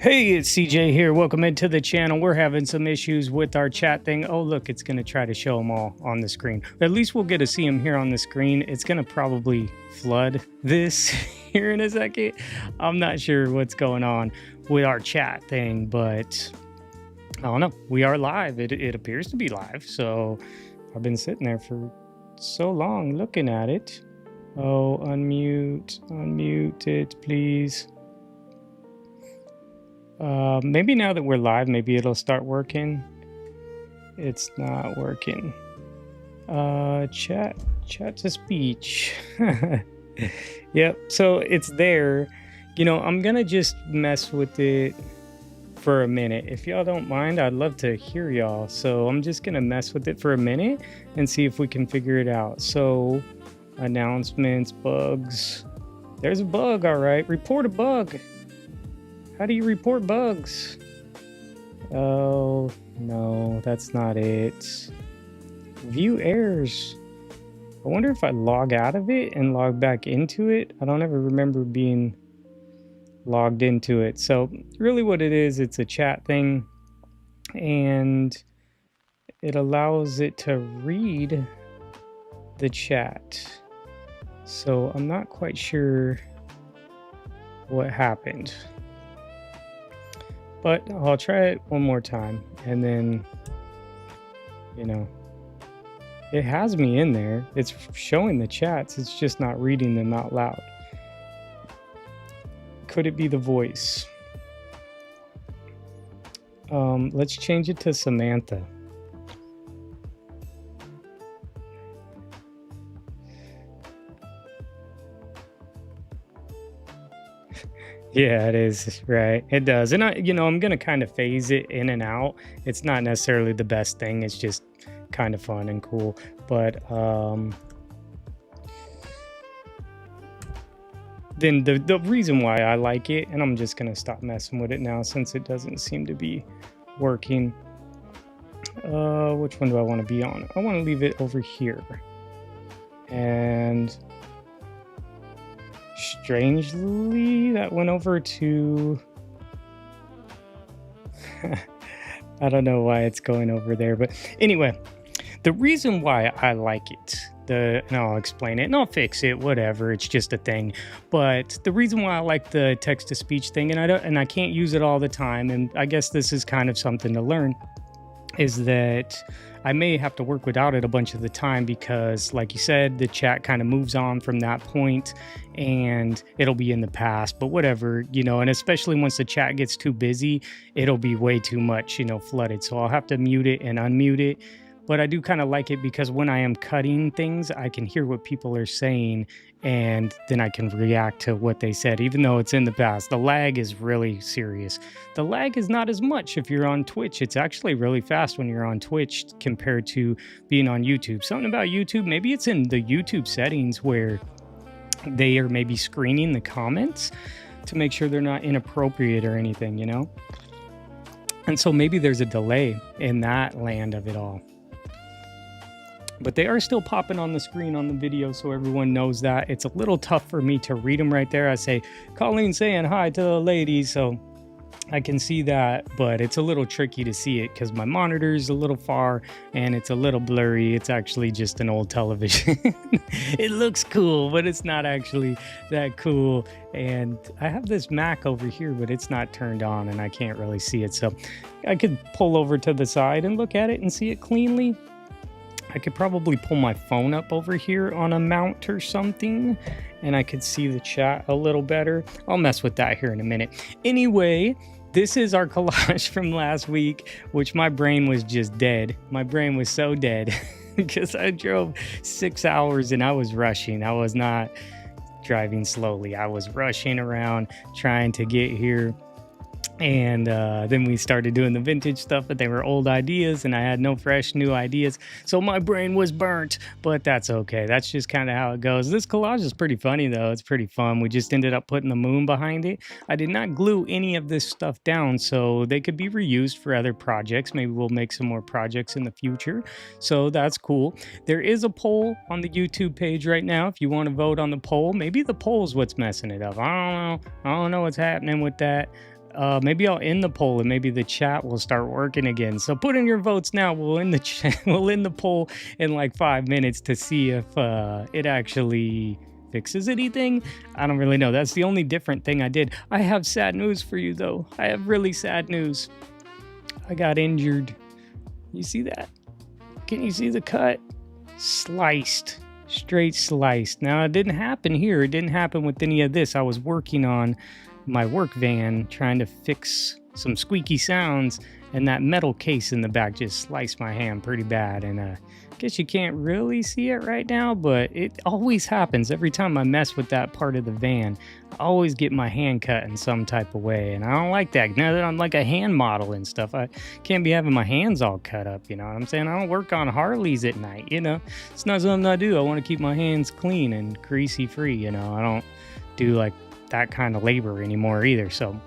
Hey, it's CJ here. Welcome into the channel. We're having some issues with our chat thing. Oh, look, it's going to try to show them all on the screen. At least we'll get to see them here on the screen. It's going to probably flood this here in a second. I'm not sure what's going on with our chat thing, but I don't know. We are live. It appears to be live. So I've been sitting there for so long looking at it. Oh, unmute it, please. Maybe now that we're live, maybe it'll start working. It's not working. Chat to speech. Yep, so it's there. You know, I'm gonna just mess with it for a minute. If y'all don't mind, I'd love to hear y'all. So I'm just gonna mess with it for a minute and see if we can figure it out. So, announcements, bugs. There's a bug, all right. Report a bug. How do you report bugs? Oh, no, that's not it. View errors. I wonder if I log out of it and log back into it. I don't ever remember being logged into it. So really what it is, it's a chat thing, and it allows it to read the chat. So I'm not quite sure what happened. But I'll try it one more time, and then, you know, it has me in there. It's showing the chats. It's just not reading them out loud. Could it be the voice? Let's change it to Samantha. Yeah, it is, right? It does. And I'm going to kind of phase it in and out. It's not necessarily the best thing. It's just kind of fun and cool. But then the reason why I like it, and I'm just going to stop messing with it now since it doesn't seem to be working. Which one do I want to be on? I want to leave it over here. And strangely, that went over to I don't know why it's going over there, but anyway, the reason why I like it, and I'll explain it and I'll fix it, whatever, it's just a thing. But the reason why I like the text to speech thing, and I can't use it all the time, and I guess this is kind of something to learn, is that I may have to work without it a bunch of the time because, like you said, the chat kind of moves on from that point and it'll be in the past, but whatever, and especially once the chat gets too busy, it'll be way too much, flooded. So I'll have to mute it and unmute it. But I do kind of like it because when I am cutting things, I can hear what people are saying and then I can react to what they said, even though it's in the past. The lag is really serious. The lag is not as much if you're on Twitch. It's actually really fast when you're on Twitch compared to being on YouTube. Something about YouTube, maybe it's in the YouTube settings where they are maybe screening the comments to make sure they're not inappropriate or anything, And so maybe there's a delay in that land of it all. But they are still popping on the screen on the video, so everyone knows that. It's a little tough for me to read them right there. I say, Colleen saying hi to the ladies, so I can see that, but it's a little tricky to see it because my monitor is a little far and it's a little blurry. It's actually just an old television. It looks cool, but it's not actually that cool. And I have this Mac over here, but it's not turned on and I can't really see it. So I could pull over to the side and look at it and see it cleanly. I could probably pull my phone up over here on a mount or something, and I could see the chat a little better. I'll mess with that here in a minute. Anyway, this is our collage from last week, which my brain was just dead. My brain was so dead because I drove 6 hours and I was rushing. I was not driving slowly. I was rushing around trying to get here. And then we started doing the vintage stuff, but they were old ideas and I had no fresh new ideas. So my brain was burnt, but that's okay. That's just kind of how it goes. This collage is pretty funny though. It's pretty fun. We just ended up putting the moon behind it. I did not glue any of this stuff down, so they could be reused for other projects. Maybe we'll make some more projects in the future. So that's cool. There is a poll on the YouTube page right now. If you want to vote on the poll, maybe the poll is what's messing it up. I don't know. I don't know what's happening with that. maybe I'll end the poll and maybe the chat will start working again. So put in your votes now. We'll end the we'll end the poll in like 5 minutes to see if it actually fixes anything. I don't really know. That's the only different thing I did. I have sad news for you though. I have really sad news. I got injured. You see that? Can you see the cut? Sliced. Straight sliced. Now it didn't happen here. It didn't happen with any of this. I was working on my work van trying to fix some squeaky sounds, and that metal case in the back just sliced my hand pretty bad. And I guess you can't really see it right now, but it always happens every time I mess with that part of the van. I always get my hand cut in some type of way, and I don't like that. Now that I'm like a hand model and stuff, I can't be having my hands all cut up, you know what I'm saying? I don't work on Harleys at night, you know? It's not something I do. I want to keep my hands clean and greasy free, you know? I don't do like that kind of labor anymore either, so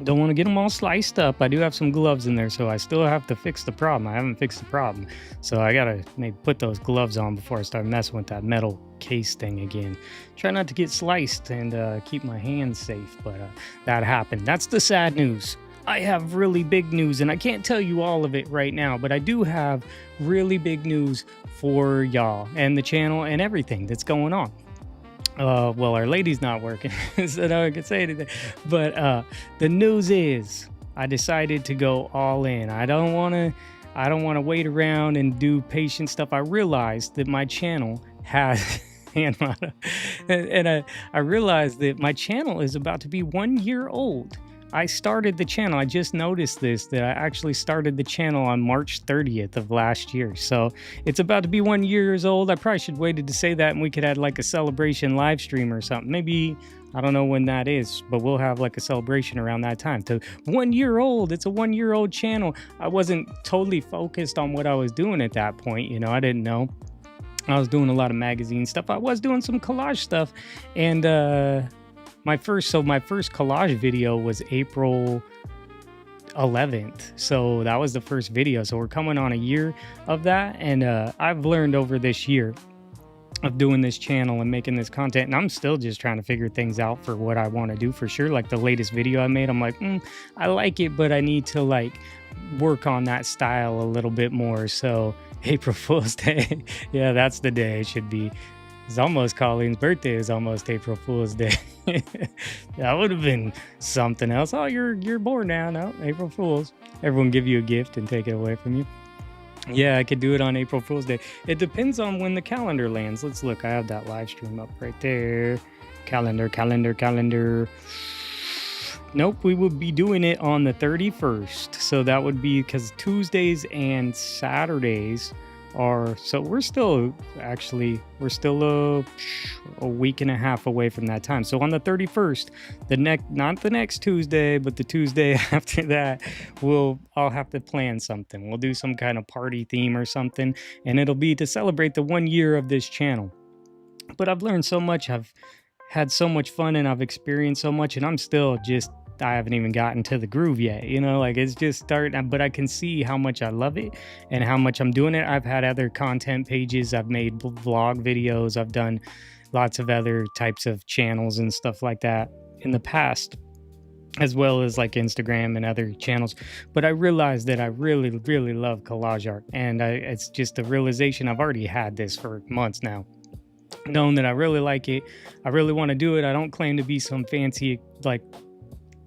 don't want to get them all sliced up. I do have some gloves in there, so I still have to fix the problem. I haven't fixed the problem, so I gotta maybe put those gloves on before I start messing with that metal case thing again. Try not to get sliced and keep my hands safe, but that happened. That's the sad news. I have really big news, and I can't tell you all of it right now, but I do have really big news for y'all and the channel and everything that's going on. Well, our lady's not working, so no one can say anything. But the news is, I decided to go all in. I don't want to wait around and do patient stuff. I realized that my channel has hand model, and I realized that my channel is about to be 1 year old. I started the channel. I just noticed this, that I actually started the channel on March 30th of last year. So it's about to be 1 year old. I probably should waited to say that, and we could have like a celebration live stream or something. Maybe, I don't know when that is, but we'll have like a celebration around that time. To 1 year old, it's a 1 year old channel. I wasn't totally focused on what I was doing at that point. You know, I didn't know. I was doing a lot of magazine stuff. I was doing some collage stuff, and my first collage video was April 11th. So that was the first video. So we're coming on a year of that. And I've learned over this year of doing this channel and making this content, and I'm still just trying to figure things out for what I want to do for sure. Like the latest video I made, I'm like, I like it, but I need to like work on that style a little bit more. So April Fool's Day, yeah, that's the day it should be. It's almost Colleen's birthday. Is almost April Fool's Day. That would have been something else. Oh, you're born now. No, April Fool's. Everyone give you a gift and take it away from you. Yeah, I could do it on April Fool's Day. It depends on when the calendar lands. Let's look. I have that live stream up right there. Calendar. Nope, we will be doing it on the 31st. So that would be because Tuesdays and Saturdays are, so we're still a week and a half away from that time. So on the 31st, not the next Tuesday, but the Tuesday after that, I'll have to plan something. We'll do some kind of party theme or something, and it'll be to celebrate the 1 year of this channel. But I've learned so much, I've had so much fun, and I've experienced so much, and I haven't even gotten to the groove yet, you know, like it's just starting, but I can see how much I love it and how much I'm doing it. I've had other content pages, I've made vlog videos, I've done lots of other types of channels and stuff like that in the past, as well as like Instagram and other channels. But I realized that I really, really love collage art, and it's just a realization. I've already had this for months now, known that I really like it. I really want to do it. I don't claim to be some fancy, like,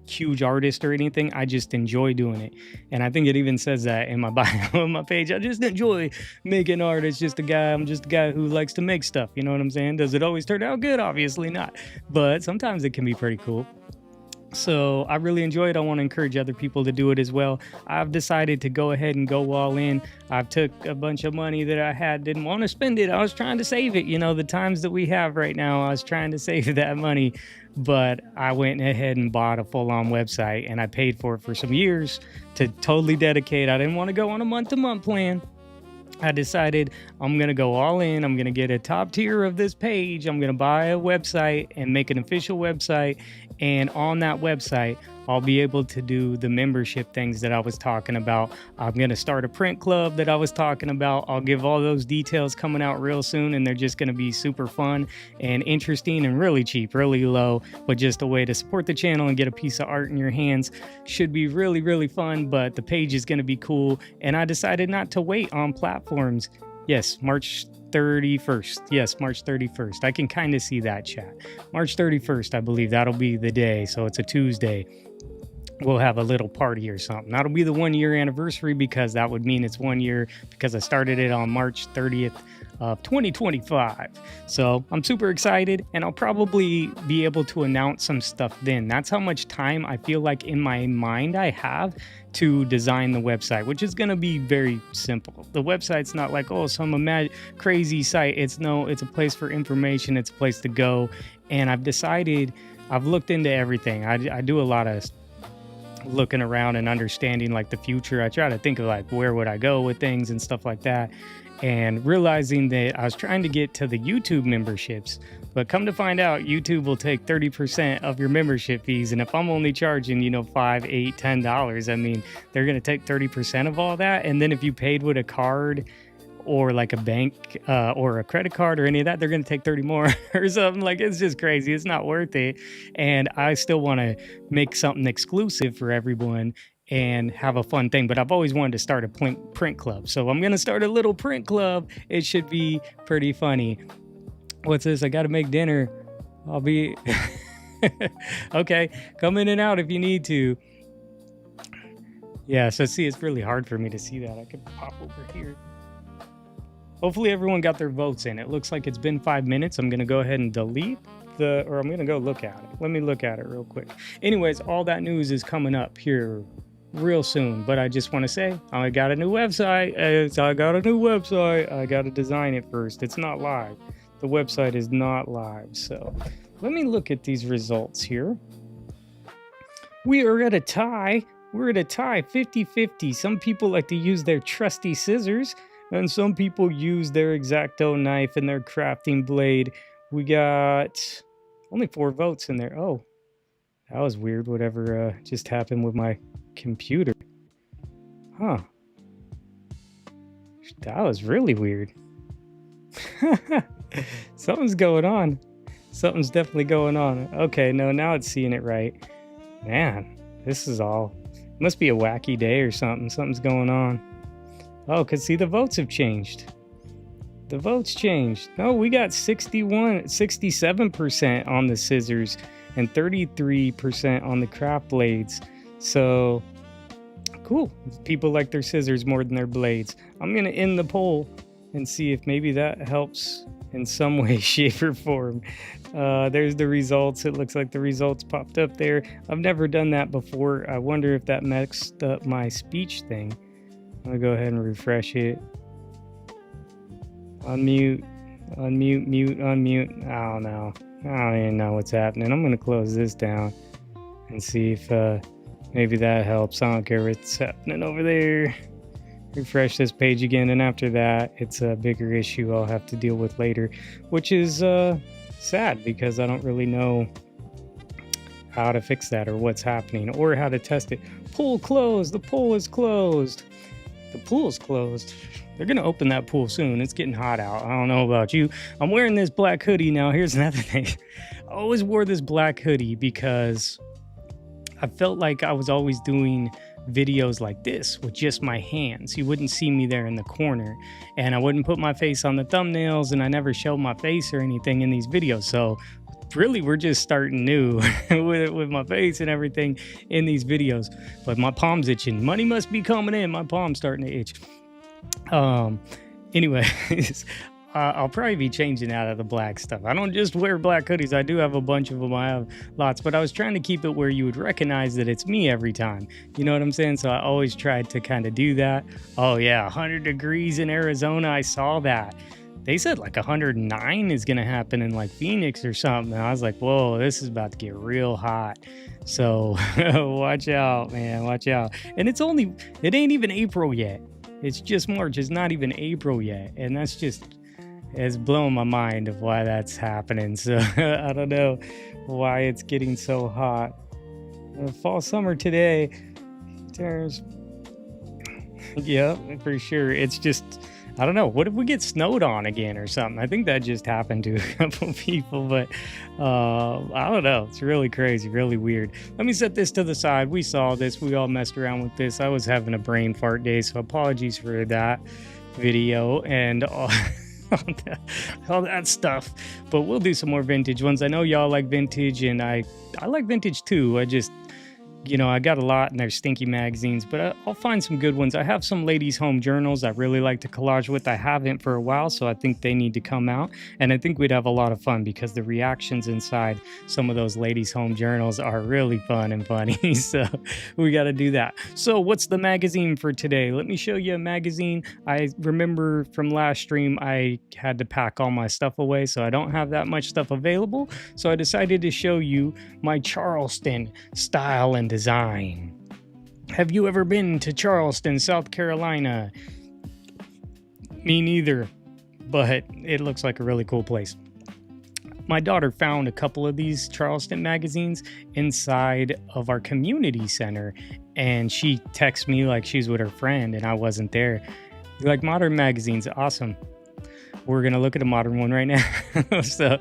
huge artist or anything. I just enjoy doing it, and I think it even says that in my bio on my page. I just enjoy making art. I'm just a guy who likes to make stuff, you know what I'm saying? Does it always turn out good? Obviously not, but sometimes it can be pretty cool. So I really enjoy it. I want to encourage other people to do it as well. I've decided to go ahead and go all in. I've took a bunch of money that I had, didn't want to spend it. I was trying to save it. You know, the times that we have right now, I was trying to save that money, but I went ahead and bought a full-on website, and I paid for it for some years to totally dedicate. I didn't want to go on a month-to-month plan. I decided I'm going to go all in. I'm going to get a top tier of this page. I'm going to buy a website and make an official website. And on that website, I'll be able to do the membership things that I was talking about. I'm going to start a print club that I was talking about. I'll give all those details coming out real soon, and they're just going to be super fun and interesting and really cheap, really low, but just a way to support the channel and get a piece of art in your hands. Should be really, really fun, but the page is going to be cool. And I decided not to wait on platforms. Yes, March 31st. Yes, March 31st. I can kind of see that, chat. March 31st, I believe that'll be the day. So it's a Tuesday. We'll have a little party or something. That'll be the 1 year anniversary, because that would mean it's 1 year, because I started it on March 30th of 2025. So I'm super excited, and I'll probably be able to announce some stuff then. That's how much time I feel like in my mind I have to design the website, which is going to be very simple. The website's not like, oh, some crazy site. It's a place for information. It's a place to go. And I've decided, I've looked into everything. I do a lot of looking around and understanding like the future. I try to think of like, where would I go with things and stuff like that, and realizing that I was trying to get to the YouTube memberships, but come to find out, YouTube will take 30% of your membership fees. And if I'm only charging, $5, $8, $10, I mean, they're going to take 30% of all that. And then if you paid with a card or like a bank or a credit card or any of that, they're going to take 30 more or something. Like, it's just crazy. It's not worth it. And I still want to make something exclusive for everyone and have a fun thing. But I've always wanted to start a print club. So I'm going to start a little print club. It should be pretty funny. What's this? I got to make dinner. I'll be... Okay, come in and out if you need to. Yeah, so see, it's really hard for me to see that. I could pop over here. Hopefully everyone got their votes in. It looks like it's been 5 minutes. I'm going to go ahead and delete or I'm going to go look at it. Let me look at it real quick. Anyways, all that news is coming up here real soon. But I just want to say, I got a new website. I got to design it first. It's not live. The website is not live. So let me look at these results here. We are at a tie. We're at a tie, 50-50. Some people like to use their trusty scissors, and some people use their X-Acto knife and their crafting blade. We got only 4 votes in there. Oh, that was weird. Whatever just happened with my computer. Huh. That was really weird. Something's going on. Something's definitely going on. Okay, no, now it's seeing it right. Man, this is all... Must be a wacky day or something. Something's going on. Oh, because see, the votes have changed. The votes changed. No, we got 67% on the scissors and 33% on the craft blades. So, cool. People like their scissors more than their blades. I'm going to end the poll and see if maybe that helps in some way, shape, or form. There's the results. It looks like the results popped up there. I've never done that before. I wonder if that messed up my speech thing. I'm going to go ahead and refresh it. Unmute, mute. I don't know. I don't even know what's happening. I'm going to close this down and see if maybe that helps. I don't care what's happening over there. Refresh this page again, and after that, it's a bigger issue I'll have to deal with later, which is sad because I don't really know how to fix that or what's happening or how to test it. Pool closed. The pool is closed. The pool's closed. They're going to open that pool soon. It's getting hot out. I don't know about you. I'm wearing this black hoodie now. Here's another thing. I always wore this black hoodie because I felt like I was always doing videos like this with just my hands. You wouldn't see me there in the corner, and I wouldn't put my face on the thumbnails, and I never showed my face or anything in these videos. So really, we're just starting new with my face and everything in these videos. But my palm's itching. Money must be coming in. My palm's starting to itch. Anyways, I'll probably be changing out of the black stuff. I don't just wear black hoodies. I do have a bunch of them. I have lots, but I was trying to keep it where you would recognize that it's me every time. You know what I'm saying? So I always tried to kind of do that. Oh yeah, 100 degrees in Arizona. I saw that. They said like 109 is going to happen in like Phoenix or something. And I was like, whoa, this is about to get real hot. So watch out, man, watch out. And it ain't even April yet. It's just March. It's not even April yet. And it's blowing my mind of why that's happening. So I don't know why it's getting so hot. Fall summer today. There's yeah, for sure. It's just, I don't know. What if we get snowed on again or something? I think that just happened to a couple people, but I don't know. It's really crazy, really weird. Let me set this to the side. We saw this. We all messed around with this. I was having a brain fart day, so apologies for that video and all that stuff. But we'll do some more vintage ones. I know y'all like vintage, and I like vintage too. I just, I got a lot, and they're stinky magazines, but I'll find some good ones. I have some ladies' home journals I really like to collage with. I haven't for a while, so I think they need to come out. And I think we'd have a lot of fun because the reactions inside some of those ladies' home journals are really fun and funny. So we got to do that. So what's the magazine for today? Let me show you a magazine. I remember from last stream, I had to pack all my stuff away, so I don't have that much stuff available. So I decided to show you my Charleston style and design. Have you ever been to Charleston, South Carolina? Me neither, but it looks like a really cool place. My daughter found a couple of these Charleston magazines inside of our community center, and she texted me like she's with her friend and I wasn't there. Like, modern magazines, awesome. We're gonna look at a modern one right now. So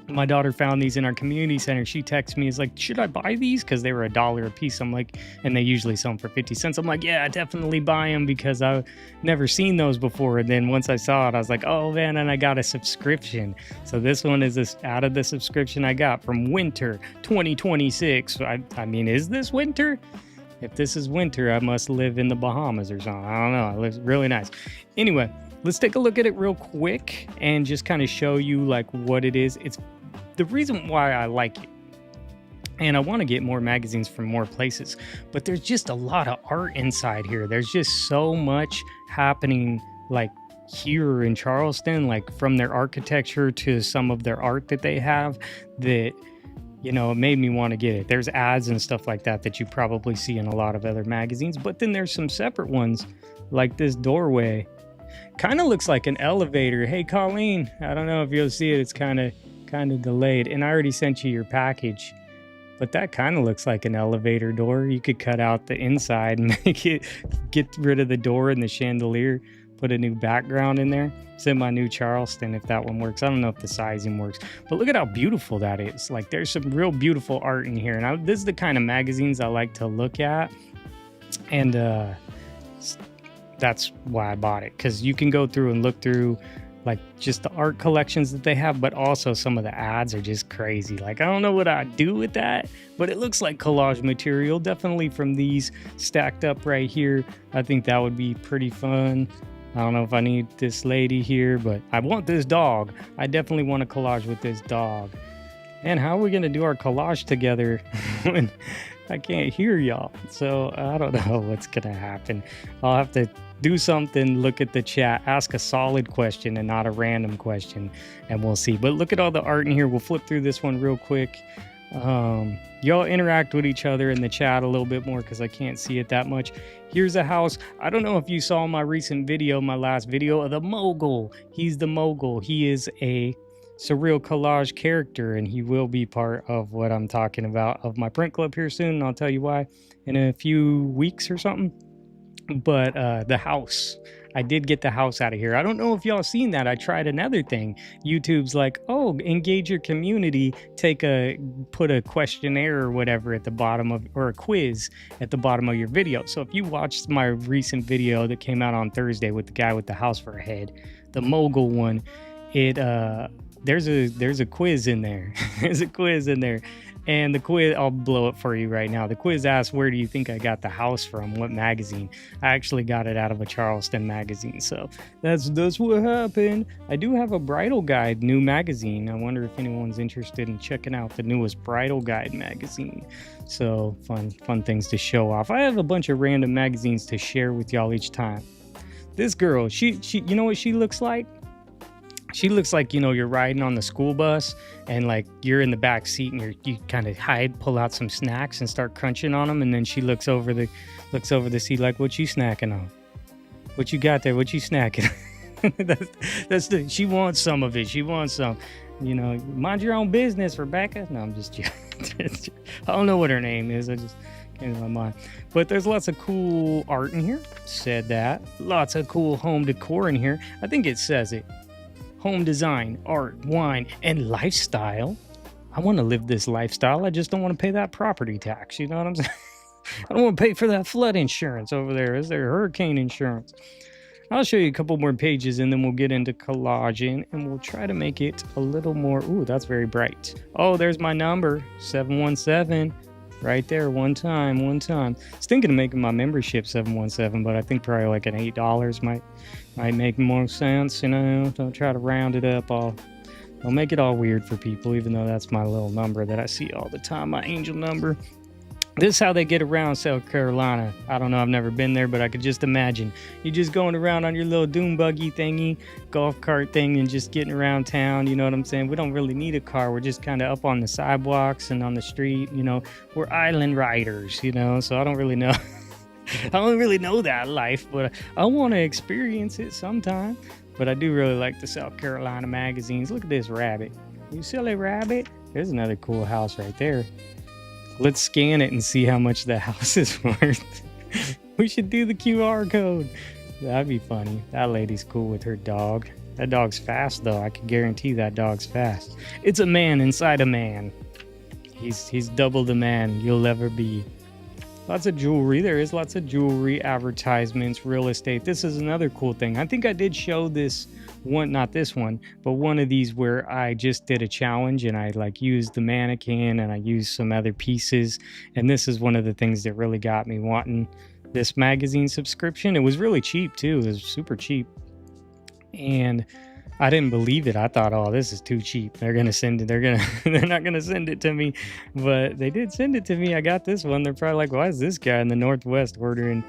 my daughter found these in our community center. She texted me, is like, should I buy these? Because they were $1 a piece. I'm like, and they usually sell them for 50 cents. I'm like, yeah, definitely buy them because I've never seen those before. And then once I saw it, I was like, oh man, and I got a subscription. So this one is out of the subscription I got from winter 2026. I mean, is this winter? If this is winter, I must live in the Bahamas or something. I don't know. It looks really nice. Anyway, let's take a look at it real quick and just kind of show you like what it is. It's the reason why I like it. And I want to get more magazines from more places, but there's just a lot of art inside here. There's just so much happening like here in Charleston, like from their architecture to some of their art that they have, that it made me want to get it. There's ads and stuff like that you probably see in a lot of other magazines, but then there's some separate ones like this doorway. Kind of looks like an elevator. Hey, Colleen, I don't know if you'll see it. It's kind of delayed, and I already sent you your package, but that kind of looks like an elevator door. You could cut out the inside and get rid of the door and the chandelier, put a new background in there. It's in my new Charleston, if that one works. I don't know if the sizing works, but look at how beautiful that is. Like, there's some real beautiful art in here, and this is the kind of magazines I like to look at, and that's why I bought it, because you can go through and look through like just the art collections that they have, but also some of the ads are just crazy. Like, I don't know what I'd do with that, but it looks like collage material, definitely from these stacked up right here. I think that would be pretty fun. I don't know if I need this lady here, but I want this dog. I definitely want to collage with this dog. And how are we going to do our collage together when I can't hear y'all? So I don't know what's going to happen. I'll have to do something, look at the chat, ask a solid question and not a random question, and we'll see. But look at all the art in here. We'll flip through this one real quick. Y'all interact with each other in the chat a little bit more because I can't see it that much. Here's a house. I don't know if you saw my recent video, my last video of the mogul. He's the mogul. He is a Surreal collage character, and he will be part of what I'm talking about of my print club here soon, and I'll tell you why in a few weeks or something. But the house, I did get the house out of here. I don't know if y'all seen that. I tried another thing. YouTube's like, oh, engage your community, put a questionnaire or whatever at the bottom of, or a quiz at the bottom of your video. So if you watched my recent video that came out on Thursday with the guy with the house for a head, the mogul one, there's a quiz in there. There's a quiz in there. And the quiz, I'll blow it for you right now. The quiz asks, where do you think I got the house from? What magazine? I actually got it out of a Charleston magazine. So that's what happened. I do have a bridal guide, new magazine. I wonder if anyone's interested in checking out the newest bridal guide magazine. So fun things to show off. I have a bunch of random magazines to share with y'all each time. This girl, she you know what she looks like? She looks like, you're riding on the school bus and like you're in the back seat and you kind of pull out some snacks and start crunching on them. And then she looks over the seat like, what you snacking on? What you got there? What you snacking? She wants some of it. She wants some, mind your own business, Rebecca. No, I'm just joking. I don't know what her name is. I just came to my mind. But there's lots of cool art in here. Said that. Lots of cool home decor in here. I think it says it. Home design, art, wine, and lifestyle. I want to live this lifestyle. I just don't want to pay that property tax. You know what I'm saying? I don't want to pay for that flood insurance over there. Is there hurricane insurance? I'll show you a couple more pages and then we'll get into collaging and we'll try to make it a little more. Ooh, that's very bright. Oh, there's my number, 717. Right there, one time. I was thinking of making my membership 717, but I think probably like an $8 might make more sense, you know. Don't try to round it up all. Don't make it all weird for people, even though that's my little number that I see all the time, my angel number. This is how they get around South Carolina. I don't know, I've never been there, but I could just imagine. You're just going around on your little dune buggy thingy, golf cart thing, and just getting around town, you know what I'm saying? We don't really need a car. We're just kind of up on the sidewalks and on the street, you know. We're island riders, you know, so I don't really know. I don't really know that life, but I want to experience it sometime. But I do really like the South Carolina magazines. Look at this rabbit. You silly rabbit. There's another cool house right there. Let's scan it and see how much the house is worth. We should do the QR code. That'd be funny. That lady's cool with her dog. That dog's fast, though. I can guarantee that dog's fast. It's a man inside a man. He's double the man you'll ever be. Lots of jewelry. There is lots of jewelry, advertisements, real estate. This is another cool thing. I think I did show this one, not this one, but one of these where I just did a challenge and I like used the mannequin and I used some other pieces. And this is one of the things that really got me wanting this magazine subscription. It was really cheap too. It was super cheap. And I didn't believe it. I thought, oh, this is too cheap. They're going to send it. They're not going to send it to me, but they did send it to me. I got this one. They're probably like, why is this guy in the Northwest ordering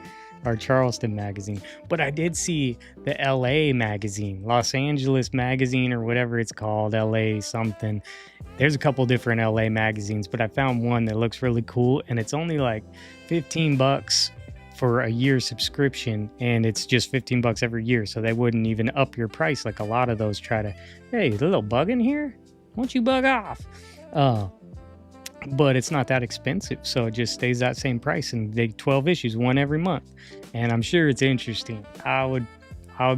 our Charleston magazine? But I did see the LA magazine, Los Angeles magazine, or whatever it's called, LA something. There's a couple different LA magazines, but I found one that looks really cool, and it's only like $15 for a year subscription, and it's just $15 every year, so they wouldn't even up your price like a lot of those try to. Hey, the little bug in here, won't you bug off? But it's not that expensive, so it just stays that same price, and they 12 issues, one every month. And I'm sure it's interesting. I would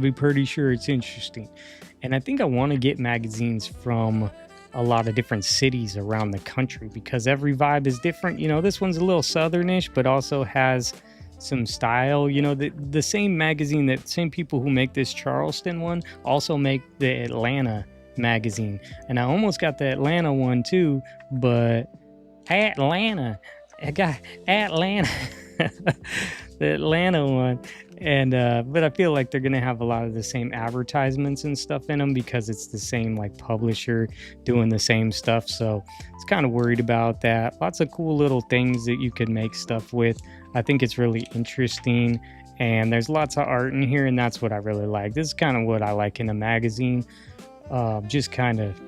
be pretty sure it's interesting. And I think I want to get magazines from a lot of different cities around the country because every vibe is different. You know, this one's a little southernish, but also has some style. You know, the same magazine, that same people who make this Charleston one also make the Atlanta magazine. And I almost got the Atlanta one too, but Atlanta, I got Atlanta, the Atlanta one. And but I feel like they're gonna have a lot of the same advertisements and stuff in them because it's the same like publisher doing the same stuff. So it's kind of worried about that. Lots of cool little things that you can make stuff with. I think it's really interesting, and there's lots of art in here, and that's what I really like. This is kind of what I like in a magazine, just kind of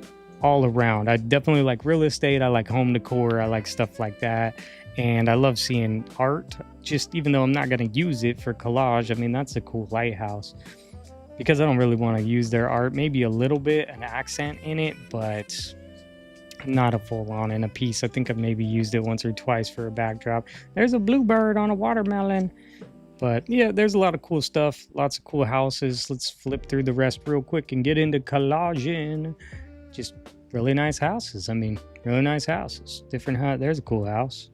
all around. I definitely like real estate. I like home decor. I like stuff like that. And I love seeing art, just even though I'm not going to use it for collage. I mean, that's a cool lighthouse because I don't really want to use their art. Maybe a little bit, an accent in it, but not a full on in a piece. I think I've maybe used it once or twice for a backdrop. There's a bluebird on a watermelon. But yeah, there's a lot of cool stuff, lots of cool houses. Let's flip through the rest real quick and get into collaging. Just really nice houses. I mean, really nice houses. Different house. There's a cool house.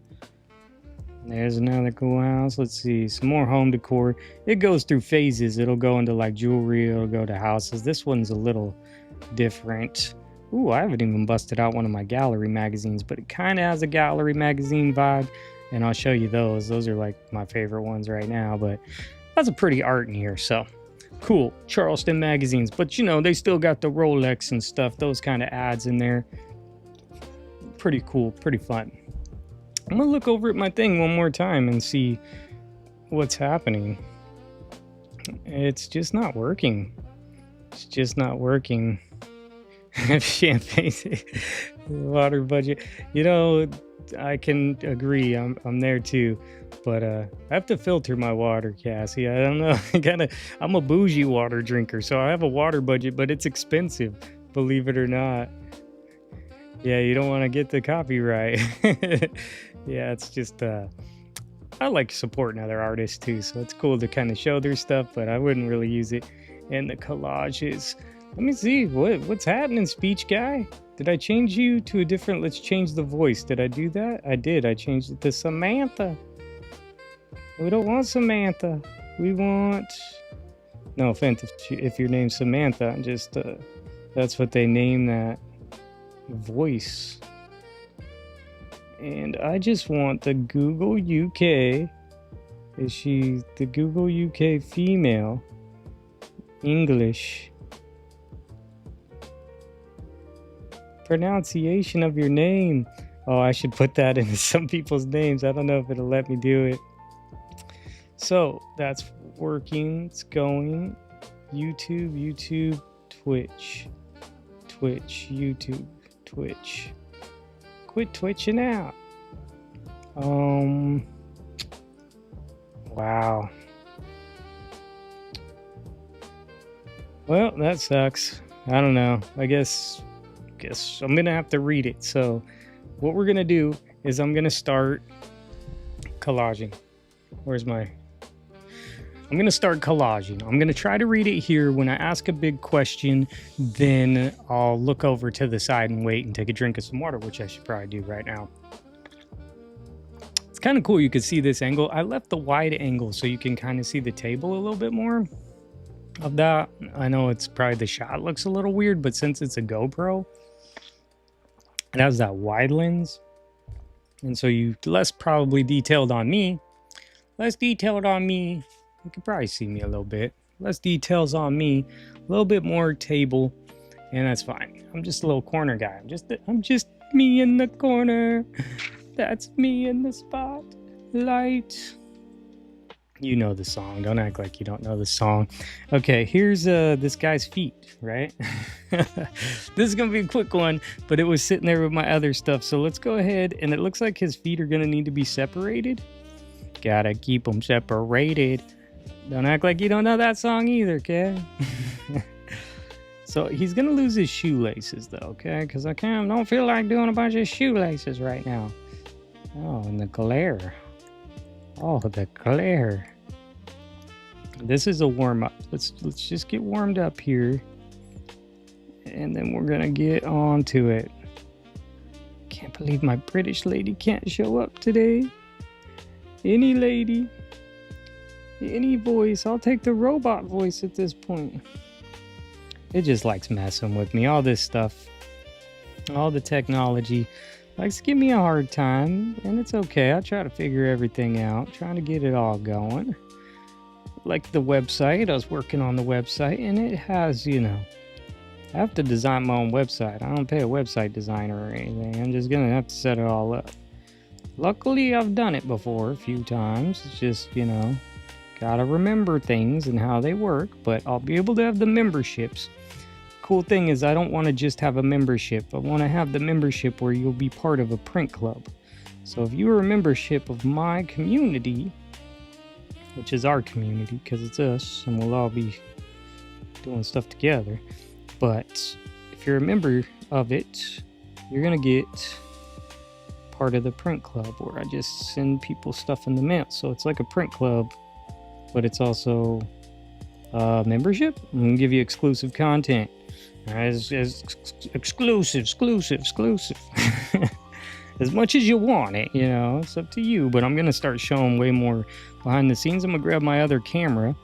There's another cool house. Let's see, some more home decor. It goes through phases. It'll go into like jewelry. It'll go to houses. This one's a little different. Ooh, I haven't even busted out one of my gallery magazines, but it kind of has a gallery magazine vibe. And I'll show you those. Those are like my favorite ones right now, but that's a pretty art in here. So cool. Charleston magazines, but you know, they still got the Rolex and stuff. Those kind of ads in there. Pretty cool. Pretty fun. I'm going to look over at my thing one more time and see what's happening. It's just not working. It's just not working. Champagne water budget. You know, I can agree. I'm there too, but I have to filter my water, Cassie. I don't know. I'm a bougie water drinker, so I have a water budget, but it's expensive, believe it or not. Yeah, you don't want to get the copyright. Yeah, it's just I like supporting other artists too, so it's cool to kind of show their stuff, but I wouldn't really use it in the collages. Let me see what's happening, speech guy. Did I change you to a different? Let's change the voice. Did I do that? I did. I changed it to Samantha. We don't want Samantha. We want. No offense if your name's Samantha. Just that's what they name that voice. And I just want the Google UK. Is she the Google UK female? English. Pronunciation of your name. Oh, I should put that into some people's names. I don't know if it'll let me do it. So that's working. It's going. YouTube, Twitch, YouTube, Twitch. Quit twitching out. Wow. Well, that sucks. I don't know. I guess I'm gonna have to read it. So what we're gonna do is I'm gonna start collaging. I'm gonna start collaging. I'm gonna try to read it here. When I ask a big question, then I'll look over to the side and wait and take a drink of some water, which I should probably do right now. It's kind of cool. You can see this angle. I left the wide angle so you can kind of see the table a little bit more of that. I know it's probably the shot looks a little weird, but since it's a GoPro, it has that wide lens. And so you less probably detailed on me. Less detailed on me. You can probably see me a little bit. Less details on me. A little bit more table. And that's fine. I'm just a little corner guy. I'm just me in the corner. That's me in the spotlight. You know the song. Don't act like you don't know the song. Okay, here's this guy's feet, right? This is gonna be a quick one, but it was sitting there with my other stuff. So let's go ahead, and it looks like his feet are gonna need to be separated. Gotta keep them separated. Don't act like you don't know that song either, okay? So he's gonna lose his shoelaces though, okay? Because I don't feel like doing a bunch of shoelaces right now. Oh, and the glare. Oh, the glare. This is a warm-up. Let's just get warmed up here. And then we're gonna get on to it. Can't believe my British lady can't show up today. Any lady, any voice. I'll take the robot voice at this point. It just likes messing with me. All this stuff, all the technology likes to give me a hard time, and it's okay. I try to figure everything out, trying to get it all going. Like the website, I was working on the website, and it has, you know, I have to design my own website. I don't pay a website designer or anything. I'm just gonna have to set it all up. Luckily, I've done it before a few times. It's just, you know, gotta remember things and how they work, but I'll be able to have the memberships. Cool thing is I don't want to just have a membership. I want to have the membership where you'll be part of a print club. So if you are a membership of my community, which is our community because it's us and we'll all be doing stuff together, but if you're a member of it, you're gonna get part of the print club where I just send people stuff in the mail. So it's like a print club, but it's also a membership. I'm gonna give you exclusive content. As exclusive. As much as you want it, you know, it's up to you. But I'm gonna start showing way more behind the scenes. I'm gonna grab my other camera,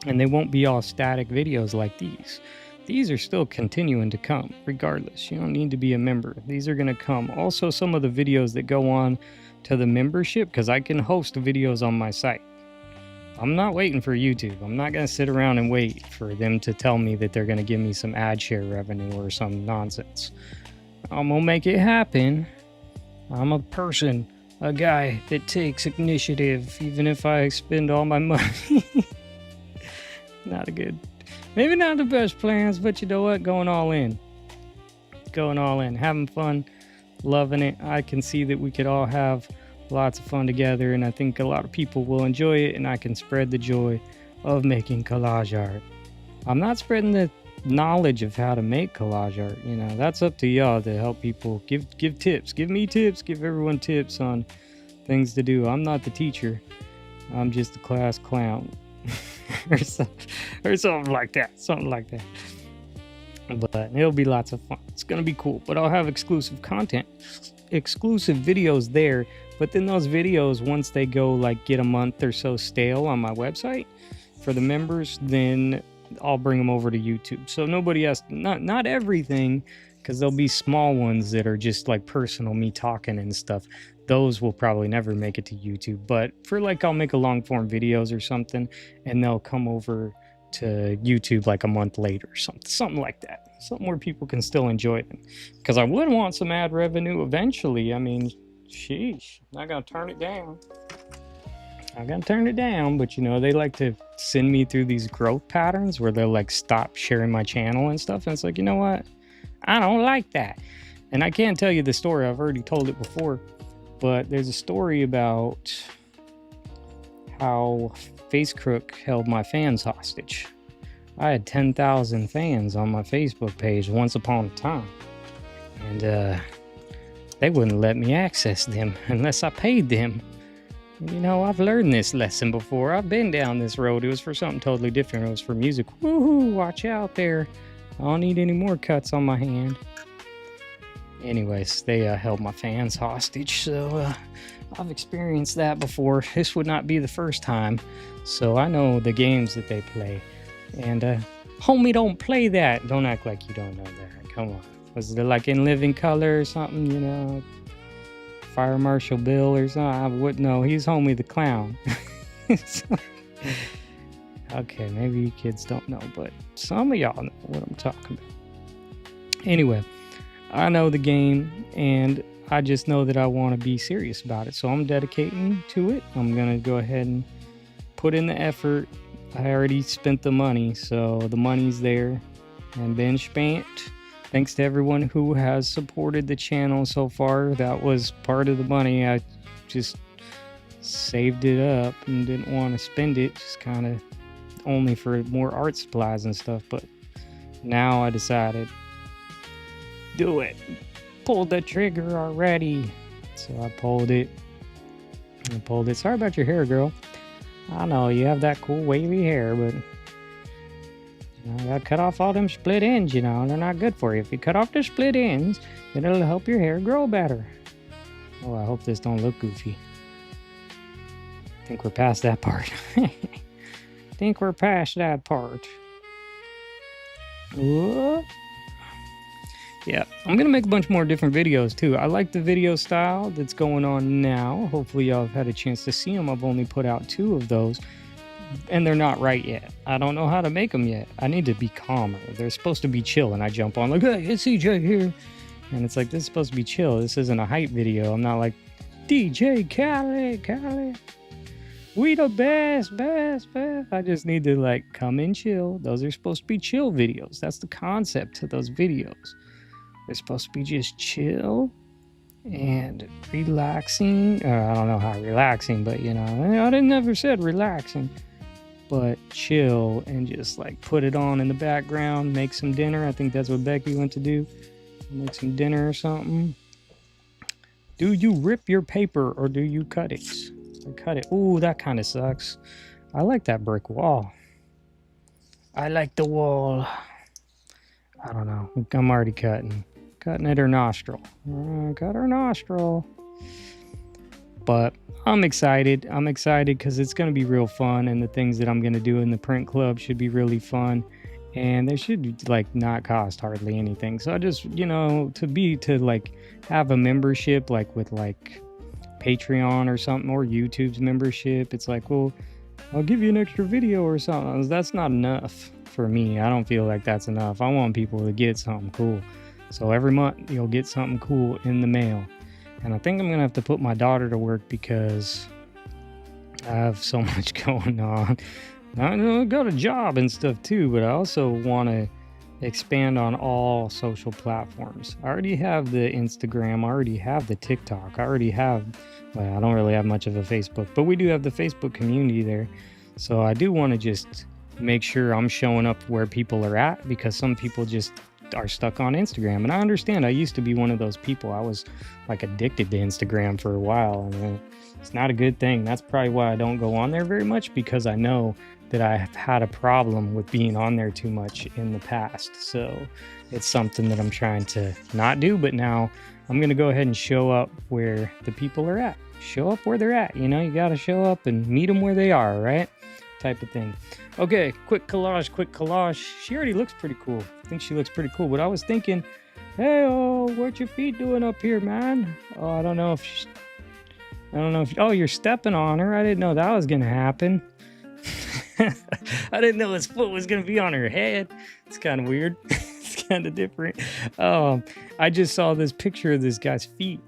and they won't be all static videos like these. These are still continuing to come, regardless. You don't need to be a member. These are gonna come. Also, some of the videos that go on to the membership, because I can host videos on my site. I'm not waiting for YouTube. I'm not going to sit around and wait for them to tell me that they're going to give me some ad share revenue or some nonsense. I'm going to make it happen. I'm a person, a guy that takes initiative, even if I spend all my money. Maybe not the best plans, but you know what? Going all in. Having fun, loving it. I can see that we could all have lots of fun together, and I think a lot of people will enjoy it, and I can spread the joy of making collage art. I'm not spreading the knowledge of how to make collage art. You know, that's up to y'all to help people. Give tips. Give me tips. Give everyone tips on things to do. I'm not the teacher. I'm just a class clown. or something like that. Something like that. But it'll be lots of fun. It's gonna be cool. But I'll have exclusive content, exclusive videos there. But then those videos, once they go like get a month or so stale on my website for the members, then I'll bring them over to YouTube. So nobody has not everything, because there'll be small ones that are just like personal, me talking and stuff. Those will probably never make it to YouTube. But for like, I'll make a long form videos or something, and they'll come over to YouTube like a month later, something like that. Something where people can still enjoy them. Because I would want some ad revenue eventually. I mean, sheesh, I'm not gonna turn it down. I'm gonna turn it down, but you know, they like to send me through these growth patterns where they'll like stop sharing my channel and stuff. And it's like, you know what? I don't like that. And I can't tell you the story. I've already told it before, but there's a story about how Face Crook held my fans hostage. I had 10,000 fans on my Facebook page once upon a time, and they wouldn't let me access them unless I paid them. And, you know, I've learned this lesson before. I've been down this road. It was for something totally different. It was for music. Woohoo! Watch out there. I don't need any more cuts on my hand. Anyways, they held my fans hostage, so I've experienced that before. This would not be the first time, so I know the games that they play. And homie, don't play that. Don't act like you don't know that. Come on. Was it like In Living Color or something, you know? Fire Marshal Bill or something? I wouldn't know. He's Homie the Clown. So, okay, maybe you kids don't know, but some of y'all know what I'm talking about. Anyway, I know the game, and I just know that I want to be serious about it. So I'm dedicating to it. I'm going to go ahead and put in the effort. I already spent the money, so the money's there and been spent. Thanks to everyone who has supported the channel so far. That was part of the money. I just saved it up and didn't want to spend it, just kind of only for more art supplies and stuff. But now I decided, do it. Pulled the trigger already. So I pulled it. Sorry about your hair, girl. I know you have that cool wavy hair, but you know, I gotta cut off all them split ends, you know. They're not good for you. If you cut off the split ends, then it'll help your hair grow better. Oh, I hope this don't look goofy. I think we're past that part. Whoa. Yeah, I'm gonna make a bunch more different videos too. I like the video style that's going on now. Hopefully y'all have had a chance to see them. I've only put out 2 of those, and they're not right yet. I don't know how to make them yet. I need to be calmer. They're supposed to be chill, and I jump on like, hey, it's CJ here. And it's like, this is supposed to be chill. This isn't a hype video. I'm not like, DJ Khaled. We the best. I just need to like come and chill. Those are supposed to be chill videos. That's the concept to those videos. They're supposed to be just chill and relaxing. I don't know how relaxing, but you know, I didn't never said relaxing, but chill and just like put it on in the background, make some dinner. I think that's what Becky went to do. Make some dinner or something. Do you rip your paper or do you cut it? I cut it. Ooh, that kind of sucks. I like that brick wall. I like the wall. I don't know. I'm already cutting at her nostril. Cut her nostril. But I'm excited. I'm excited because it's going to be real fun, and the things that I'm going to do in the print club should be really fun, and they should like not cost hardly anything. So I just, you know, to like have a membership like with like Patreon or something, or YouTube's membership, it's like, well, I'll give you an extra video or something. That's not enough for me. I don't feel like that's enough. I want people to get something cool. So every month you'll get something cool in the mail. And I think I'm going to have to put my daughter to work because I have so much going on. I got a job and stuff too, but I also want to expand on all social platforms. I already have the Instagram. I already have the TikTok. I already have, well, I don't really have much of a Facebook, but we do have the Facebook community there. So I do want to just make sure I'm showing up where people are at, because some people just are stuck on Instagram. And I understand, I used to be one of those people. I was like addicted to Instagram for a while, and it's not a good thing. That's probably why I don't go on there very much, because I know that I have had a problem with being on there too much in the past. So it's something that I'm trying to not do, but now I'm going to go ahead and show up where the people are at. Show up where they're at. You know, you got to show up and meet them where they are, right? Type of thing. Okay, quick collage. She already looks pretty cool. I think she looks pretty cool, but I was thinking, hey, what your feet doing up here, man? Oh, I don't know if oh, you're stepping on her. I didn't know that was going to happen. I didn't know his foot was going to be on her head. It's kind of weird. It's kind of different. I just saw this picture of this guy's feet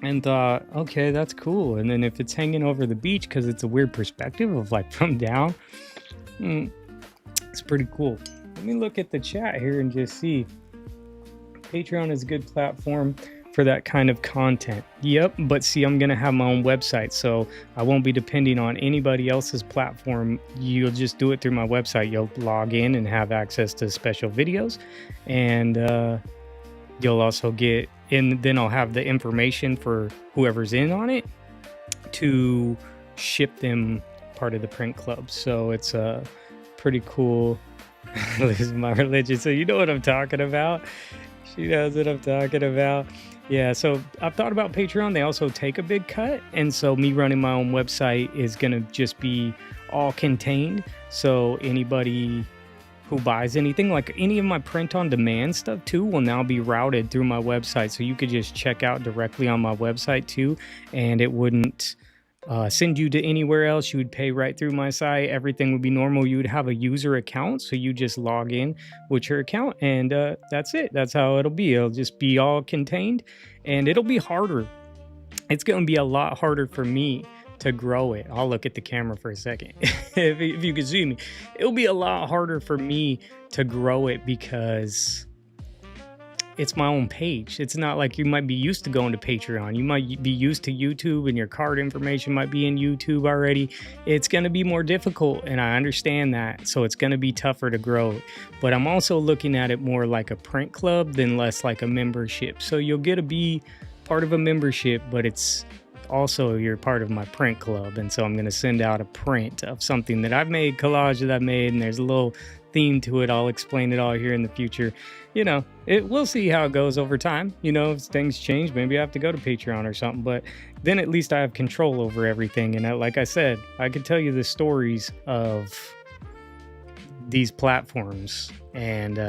and thought, okay, that's cool. And then if it's hanging over the beach, because it's a weird perspective of like from down, it's pretty cool. Let me look at the chat here and just see. Patreon is a good platform for that kind of content. Yep, but see, I'm gonna have my own website, so I won't be depending on anybody else's platform. You'll just do it through my website. You'll log in and have access to special videos, and you'll also get in. Then I'll have the information for whoever's in on it to ship them part of the print club. So it's pretty cool. Losing my religion, so you know what I'm talking about. She knows what I'm talking about. Yeah, so I've thought about Patreon. They also take a big cut, and so me running my own website is gonna just be all contained. So anybody who buys anything, like any of my print on demand stuff too, will now be routed through my website. So you could just check out directly on my website too, and it wouldn't send you to anywhere else. You would pay right through my site. Everything would be normal. You would have a user account, so you just log in with your account, and that's it. That's how it'll be. It'll just be all contained, and it'll be harder. It's going to be a lot harder for me to grow it. I'll look at the camera for a second. if you can see me, it'll be a lot harder for me to grow it because it's my own page. It's not like you might be used to going to Patreon. You might be used to YouTube, and your card information might be in YouTube already. It's going to be more difficult, and I understand that. So it's going to be tougher to grow. But I'm also looking at it more like a print club than less like a membership. So you'll get to be part of a membership, but it's also you're part of my print club. And so I'm going to send out a print of something that I've made, collage that I've made, and there's a little theme to it. I'll explain it all here in the future. You know, we'll see how it goes over time. You know, if things change, maybe I have to go to Patreon or something, but then at least I have control over everything. And like I said, I could tell you the stories of these platforms, and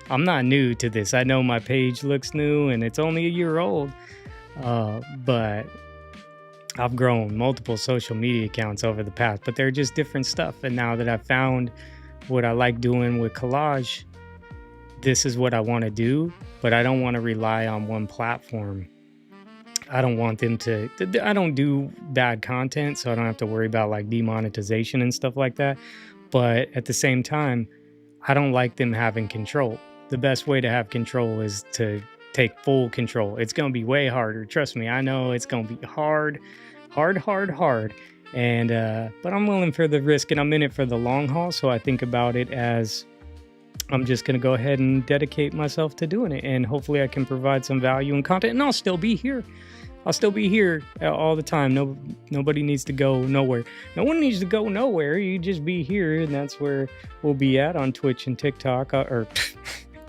I'm not new to this. I know my page looks new and it's only a year old, but I've grown multiple social media accounts over the past, but they're just different stuff. And now that I've found what I like doing with collage, this is what I want to do, but I don't want to rely on one platform. I don't want them to, I don't do bad content, so I don't have to worry about like demonetization and stuff like that. But at the same time, I don't like them having control. The best way to have control is to take full control. It's going to be way harder. Trust me, I know it's going to be hard. And, but I'm willing for the risk, and I'm in it for the long haul. So I think about it as I'm just going to go ahead and dedicate myself to doing it. And hopefully I can provide some value and content, and I'll still be here. I'll still be here all the time. Nobody needs to go nowhere. No one needs to go nowhere. You just be here, and that's where we'll be at on Twitch and TikTok, or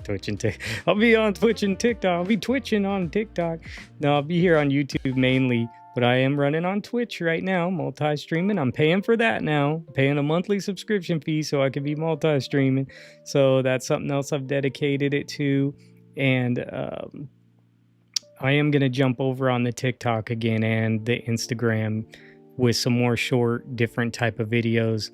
Twitch and TikTok. I'll be on Twitch and TikTok. I'll be twitching on TikTok. No, I'll be here on YouTube mainly, but I am running on Twitch right now, multi-streaming. I'm paying for that now, paying a monthly subscription fee so I can be multi-streaming. So that's something else I've dedicated it to. And I am going to jump over on the TikTok again and the Instagram with some more short, different type of videos.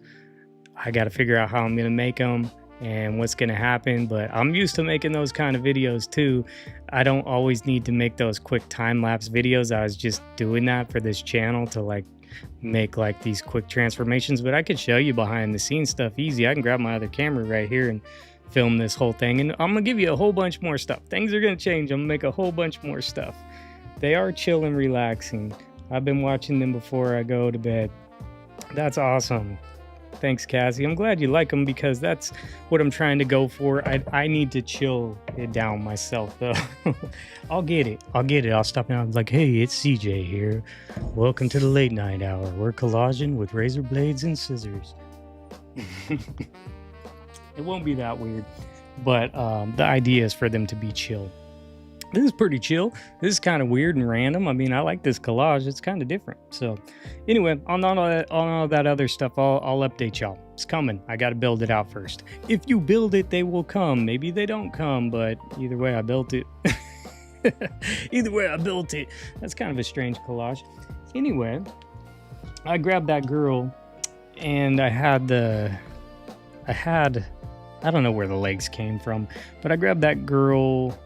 I got to figure out how I'm going to make them and what's going to happen, but I'm used to making those kind of videos too. I don't always need to make those quick time-lapse videos. I was just doing that for this channel to like make like these quick transformations, but I could show you behind the scenes stuff easy. I can grab my other camera right here and film this whole thing, and I'm gonna give you a whole bunch more stuff. Things are gonna change. I'm gonna make a whole bunch more stuff. They are chill and relaxing. I've been watching them before I go to bed. That's awesome. Thanks, Cassie. I'm glad you like them because that's what I'm trying to go for. I need to chill it down myself, though. I'll get it. I'll stop now. I'm like, hey, it's CJ here. Welcome to the late night hour. We're collaging with razor blades and scissors. It won't be that weird, but the idea is for them to be chill. This is pretty chill. This is kind of weird and random. I mean, I like this collage. It's kind of different. So anyway, on all that other stuff, I'll update y'all. It's coming. I got to build it out first. If you build it, they will come. Maybe they don't come, but either way, I built it. Either way, I built it. That's kind of a strange collage. Anyway, I grabbed that girl and I don't know where the legs came from, but I grabbed that girl.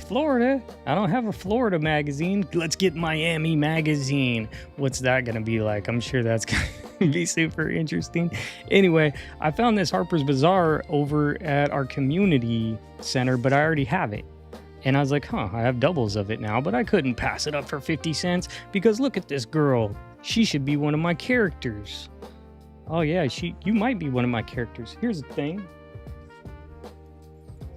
Florida. I don't have a Florida magazine. Let's get Miami magazine. What's that gonna be like? I'm sure that's gonna be super interesting. Anyway, I found this Harper's Bazaar over at our community center, but I already have it. And I was like, I have doubles of it now, but I couldn't pass it up for 50 cents because look at this girl. She should be one of my characters. Oh yeah, you might be one of my characters. Here's the thing.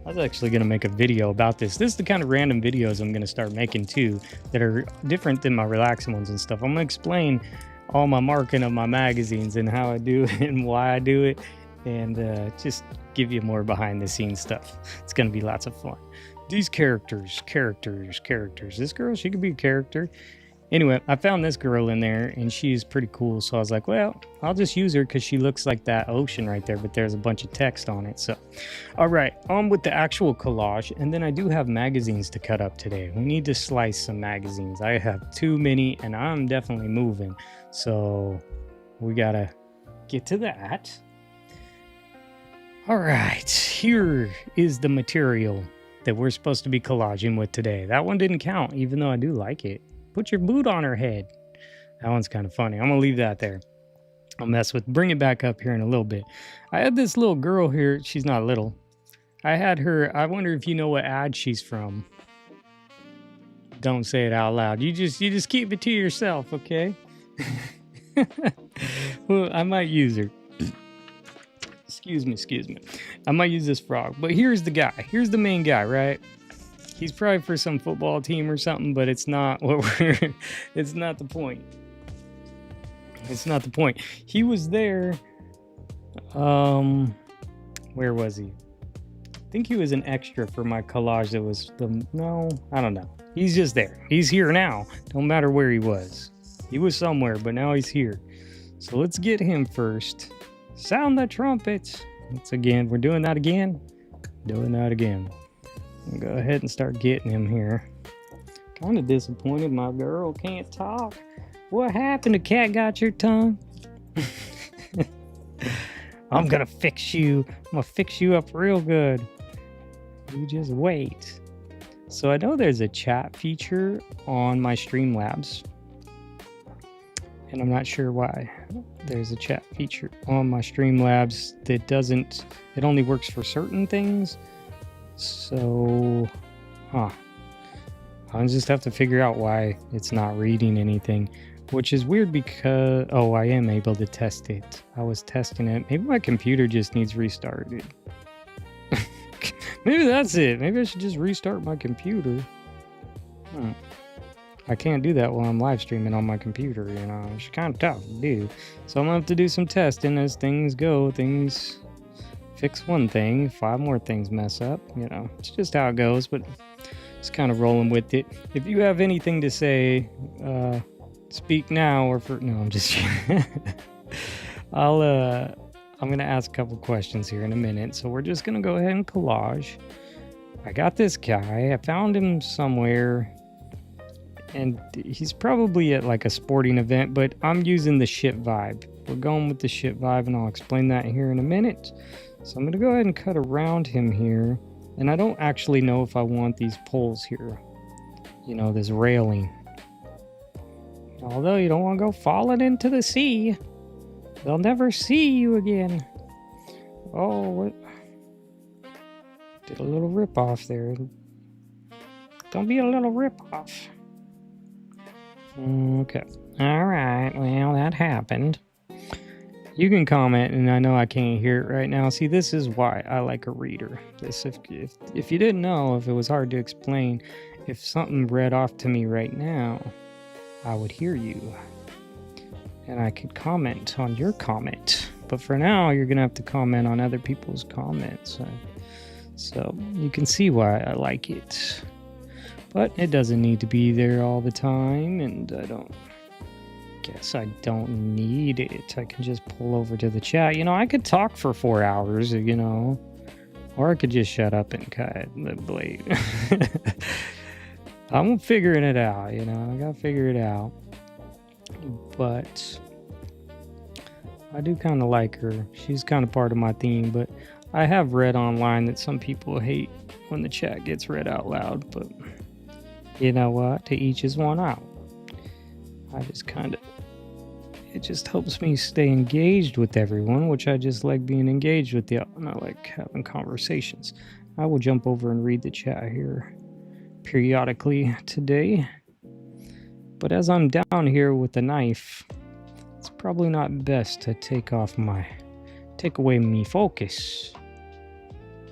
I was actually going to make a video about this. This is the kind of random videos I'm going to start making too that are different than my relaxing ones and stuff. I'm going to explain all my marking of my magazines and how I do it and why I do it and just give you more behind the scenes stuff. It's going to be lots of fun. These characters. This girl, she could be a character. Anyway, I found this girl in there and she's pretty cool. So I was like, well, I'll just use her because she looks like that ocean right there, but there's a bunch of text on it. So, all right, on with the actual collage. And then I do have magazines to cut up today. We need to slice some magazines. I have too many and I'm definitely moving. So we got to get to that. All right, here is the material that we're supposed to be collaging with today. That one didn't count, even though I do like it. Put your boot on her head. That one's kind of funny. I'm gonna leave that there. I'll bring it back up here in a little bit. I had this little girl here. She's not little. I had her. I wonder if you know what ad she's from. Don't say it out loud. You just keep it to yourself, okay? Well, I might use her. Excuse me. I might use this frog. But here's the guy. Here's the main guy, right? He's probably for some football team or something, but it's not it's not the point. It's not the point. He was there. Where was he? I think he was an extra for my collage that was I don't know. He's just there. He's here now. Don't matter where he was. He was somewhere, but now he's here. So let's get him first. Sound the trumpets. We're doing that again. I'll go ahead and start getting him here. Kind of disappointed my girl can't talk. What happened? The cat got your tongue? I'm gonna fix you. I'm gonna fix you up real good. You just wait. So I know there's a chat feature on my Streamlabs. And I'm not sure why there's a chat feature on my Streamlabs that it only works for certain things. So, I'll just have to figure out why it's not reading anything, which is weird because, I am able to test it. I was testing it. Maybe my computer just needs restarted. Maybe that's it. Maybe I should just restart my computer. I can't do that while I'm live streaming on my computer, It's kind of tough to do. So I'm gonna have to do some testing as things go. Things fix one thing, 5 more things mess up. It's just how it goes, but it's kind of rolling with it. If you have anything to say, speak now no, I'm just I'm gonna ask a couple questions here in a minute. So we're just gonna go ahead and collage. I got this guy. I found him somewhere. And he's probably at like a sporting event, but I'm using the ship vibe. We're going with the ship vibe, and I'll explain that here in a minute. So I'm going to go ahead and cut around him here. And I don't actually know if I want these poles here. This railing. Although you don't want to go falling into the sea. They'll never see you again. Oh, what? Did a little rip-off there. Don't be a little rip-off. Okay. All right. Well, that happened. You can comment, and I know I can't hear it right now. See, this is why I like a reader. This, if you didn't know, if it was hard to explain, if something read off to me right now, I would hear you, and I could comment on your comment. But for now, you're gonna have to comment on other people's comments. So you can see why I like it. But it doesn't need to be there all the time, and I guess I don't need it. I can just pull over to the chat. You know, I could talk for 4 hours, you know, or I could just shut up and cut the blade. I'm figuring it out, you know, I gotta figure it out. But I do kind of like her. She's kind of part of my theme, but I have read online that some people hate when the chat gets read out loud, but you know what? To each his one out. I just it just helps me stay engaged with everyone, which I just like being engaged with you, and I like having conversations. I will jump over and read the chat here periodically today. But as I'm down here with the knife, it's probably not best to take away me focus.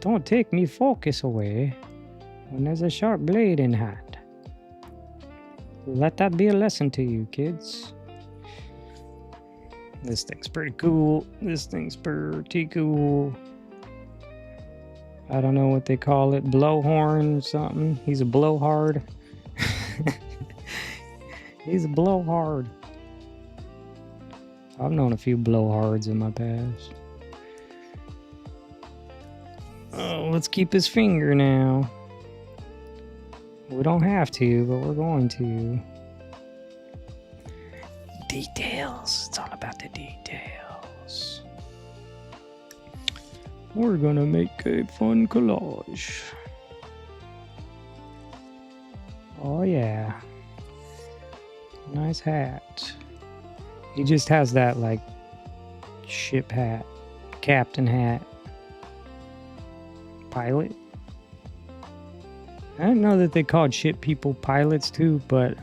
Don't take me focus away when there's a sharp blade in hand. Let that be a lesson to you, kids. This thing's pretty cool. This thing's pretty cool. I don't know what they call it. Blowhorn or something. He's a blowhard. He's a blowhard. I've known a few blowhards in my past. Oh, let's keep his finger now. We don't have to, but we're going to. Details. It's all about the details. We're gonna make a fun collage. Oh yeah. Nice hat. He just has that like ship hat, captain hat, pilot. I didn't know that they called ship people pilots too, but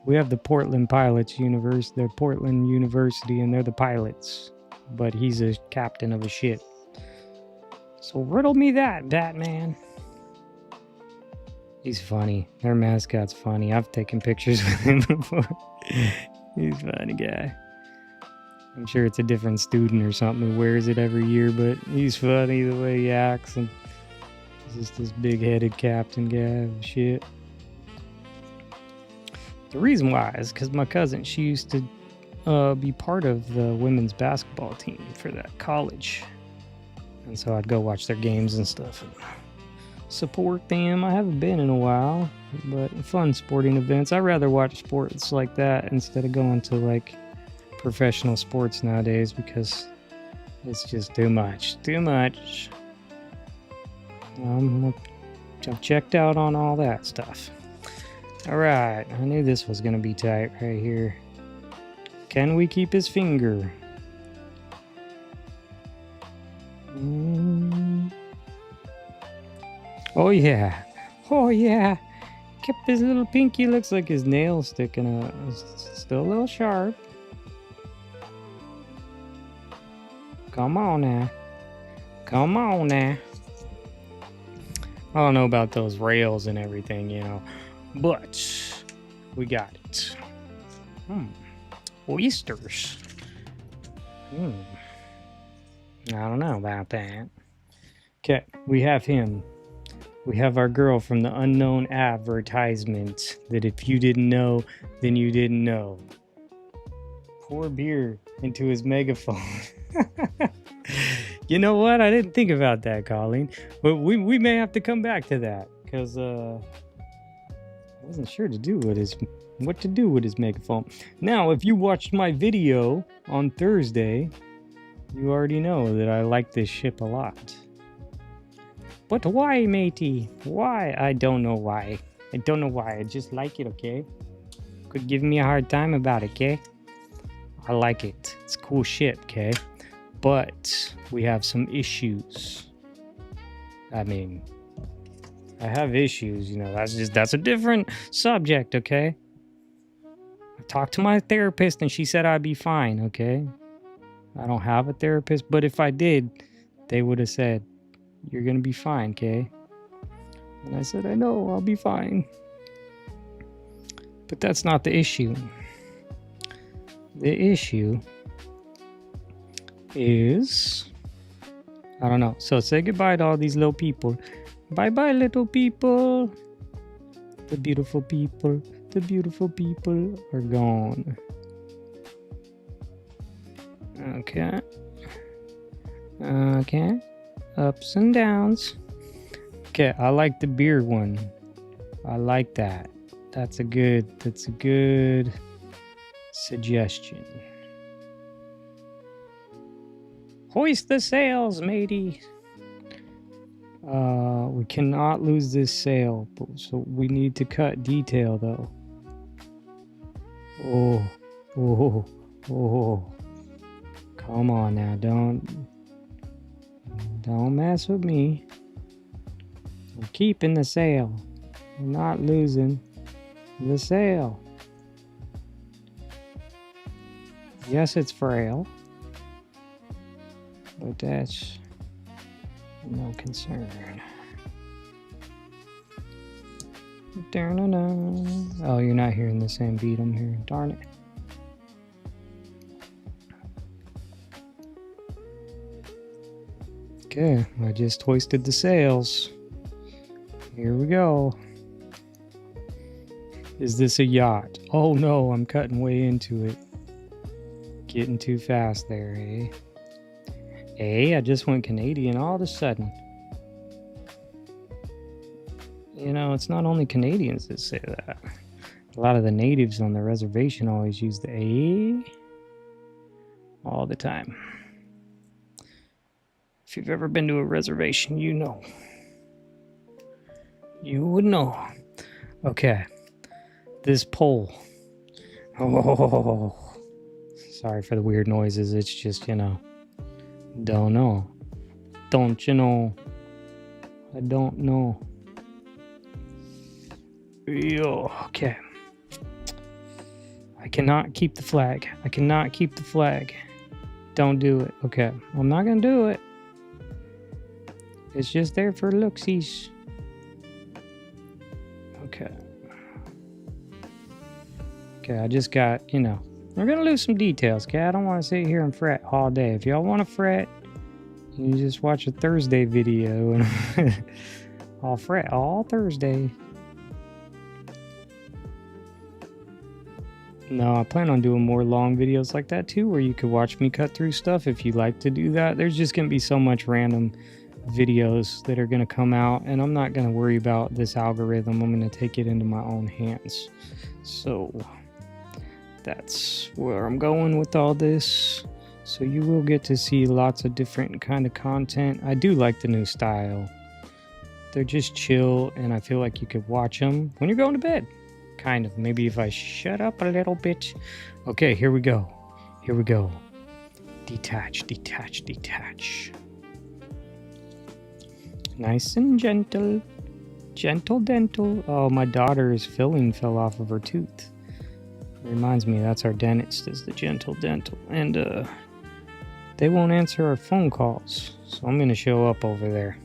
we have the Portland Pilots University, they're Portland University, and they're the pilots. But he's a captain of a ship. So riddle me that, Batman. He's funny. Their mascot's funny. I've taken pictures with him before. He's a funny guy. I'm sure it's a different student or something who wears it every year, but he's funny the way he acts. And he's just this big-headed captain guy of shit. The reason why is because my cousin, she used to be part of the women's basketball team for that college. And so I'd go watch their games and stuff and support them. I haven't been in a while, but fun sporting events. I'd rather watch sports like that instead of going to like professional sports nowadays because it's just too much. I'm checked out on all that stuff. All right, I knew this was gonna be tight right here. Can we keep his finger? Oh yeah. Oh yeah. Kept his little pinky. Looks like his nail sticking out. It's still a little sharp. Come on now. Come on now. I don't know about those rails and everything, you know. But we got it. Oysters. I don't know about that. Okay, we have him. We have our girl from the unknown advertisement that if you didn't know, then you didn't know. Pour beer into his megaphone. You know what? I didn't think about that, Colleen. But we may have to come back to that because I wasn't sure what to do with his megaphone. Now, if you watched my video on Thursday, you already know that I like this ship a lot. But why, matey? Why? I don't know why. I don't know why. I just like it, okay? Could give me a hard time about it, okay? I like it. It's a cool ship, okay? But we have some issues. I mean, I have issues, you know. That's a different subject, okay? I talked to my therapist and she said I'd be fine, okay? I don't have a therapist, but if I did, they would have said, you're gonna be fine, okay? And I said, I know, I'll be fine. But that's not the issue. The issue is, I don't know. So say goodbye to all these little people. Bye-bye, little people. The beautiful people are gone. Okay. Okay. Ups and downs. Okay, I like the beer one. I like that. That's a good suggestion. Hoist the sails, matey. We cannot lose this sail, so we need to cut detail though. Oh. Come on now, don't mess with me. We're keeping the sail. We're not losing the sail. Yes, it's frail, but that's no concern. Oh, you're not hearing the same beat I'm hearing. Darn it. Okay, I just hoisted the sails. Here we go. Is this a yacht? Oh no, I'm cutting way into it. Getting too fast there, eh? Hey, I just went Canadian all of a sudden. You know, it's not only Canadians that say that. A lot of the natives on the reservation always use the A all the time. If you've ever been to a reservation, you know. You would know. Okay. This pole. Oh. Sorry for the weird noises. It's just, you know. Don't know. Don't you know? I don't know. Yo, okay. I cannot keep the flag. I cannot keep the flag. Don't do it. Okay. I'm not going to do it. It's just there for looksies. Okay. Okay, I just got, you know, we're going to lose some details, okay? I don't want to sit here and fret all day. If y'all want to fret, you just watch a Thursday video and I'll fret all Thursday. No, I plan on doing more long videos like that too, where you could watch me cut through stuff if you like to do that. There's just going to be so much random videos that are going to come out, and I'm not going to worry about this algorithm. I'm going to take it into my own hands. So that's where I'm going with all this. So you will get to see lots of different kind of content. I do like the new style. They're just chill, and I feel like you could watch them when you're going to bed. Kind of. Maybe if I shut up a little bit. Okay, here we go. Here we go. Detach, detach, detach. Nice and gentle. Gentle dental. Oh, my daughter's filling fell off of her tooth. Reminds me, that's our dentist, is the gentle dental. And they won't answer our phone calls. So I'm going to show up over there.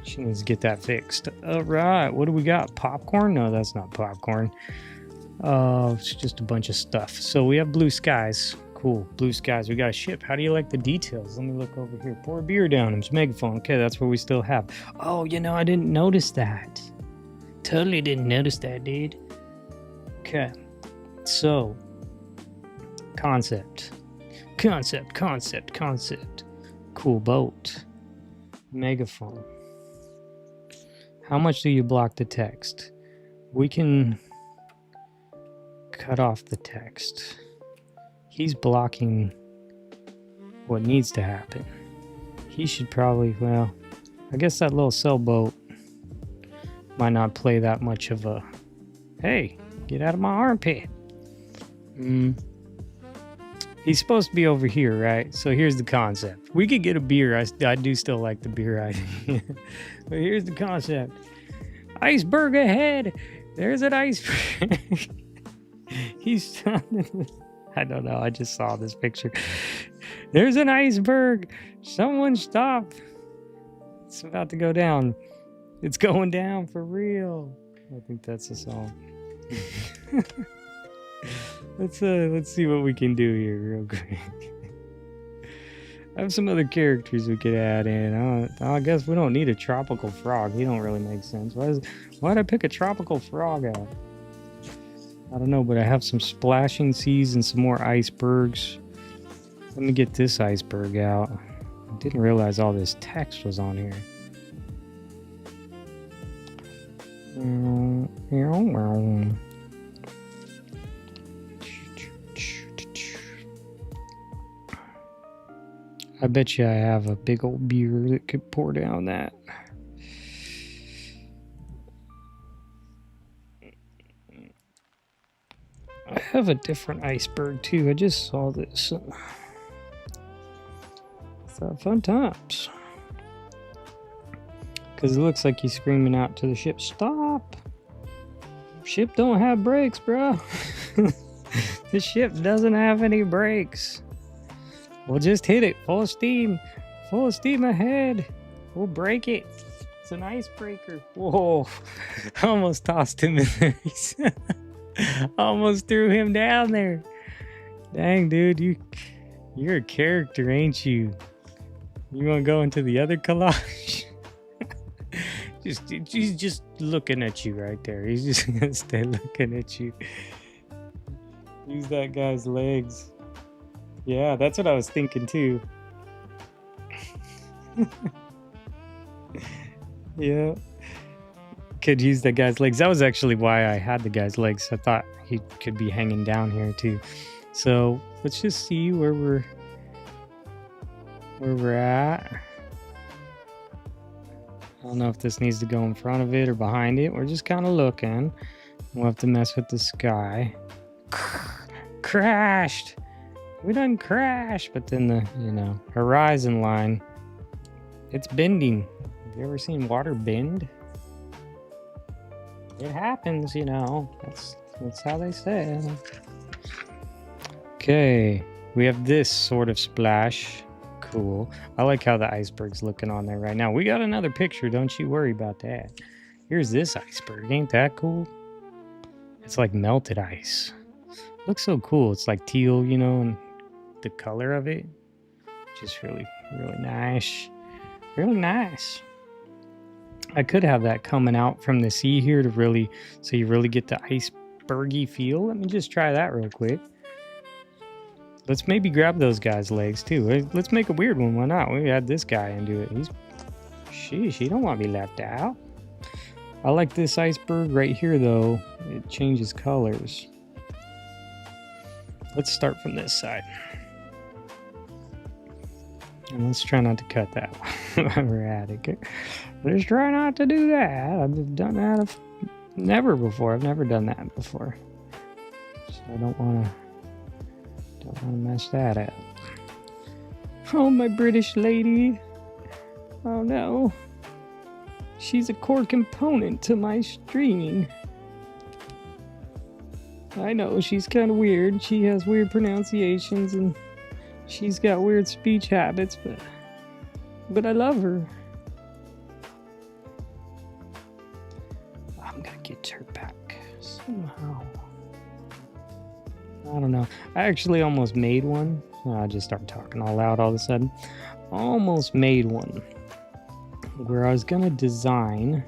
She needs to get that fixed. All right, what do we got? Popcorn? No, that's not popcorn. It's just a bunch of stuff. So we have blue skies. Cool, blue skies. We got a ship. How do you like the details? Let me look over here. Pour a beer down. It's megaphone. Okay, that's what we still have. Oh, you know, I didn't notice that. Totally didn't notice that, dude. Okay, so concept. Cool boat. Megaphone. How much do you block the text? We can cut off the text. He's blocking what needs to happen. He should probably, well, I guess that little sailboat might not play that much of a, hey, get out of my armpit. He's supposed to be over here, right? So here's the concept. We could get a beer. I do still like the beer idea. But here's the concept. Iceberg ahead. There's an iceberg. He's I don't know. I just saw this picture. There's an iceberg. Someone stop. It's about to go down. It's going down for real. I think that's the song. Let's see what we can do here real quick. I have some other characters we could add in. I guess we don't need a tropical frog. He don't really make sense. Why'd I pick a tropical frog out? I don't know, but I have some splashing seas and some more icebergs. Let me get this iceberg out. I didn't realize all this text was on here. I bet you I have a big old beer that could pour down that. I have a different iceberg too. I just saw this. Fun times. Because it looks like he's screaming out to the ship, stop! Ship don't have brakes, bro. The ship doesn't have any brakes. We'll just hit it full steam ahead. We'll break it. It's an icebreaker. Whoa, I almost tossed him in there. Almost threw him down there. Dang, dude, you're a character, ain't you? You want to go into the other collage? He's just looking at you right there. He's just gonna stay looking at you. Use that guy's legs. Yeah, that's what I was thinking too. Yeah. Could use that guy's legs. That was actually why I had the guy's legs. I thought he could be hanging down here too. So let's just see where we're at. I don't know if this needs to go in front of it or behind it. We're just kind of looking. We'll have to mess with the sky. Crashed. We done crashed, but then the horizon line, it's bending. Have you ever seen water bend? It happens, That's how they say it. Okay, we have this sort of splash. Cool. I like how the iceberg's looking on there right now. We got another picture, don't you worry about that. Here's this iceberg. Ain't that cool? It's like melted ice. Looks so cool. It's like teal, and the color of it. Just really, really nice. Really nice. I could have that coming out from the sea here so you really get the icebergy feel. Let me just try that real quick. Let's maybe grab those guys' legs too. Let's make a weird one. Why not? We add this guy into it. He don't want to be left out. I like this iceberg right here though. It changes colors. Let's start from this side. And let's try not to cut that while we're at it. Let's try not to do that. I've done that never before. I've never done that before. So I don't want to mess that up. Oh, my British lady. Oh no. She's a core component to my streaming. I know, she's kind of weird. She has weird pronunciations and she's got weird speech habits, but I love her. I'm gonna get her back somehow. I don't know. I actually almost made one. I just started talking all loud all of a sudden. Almost made one where I was gonna design.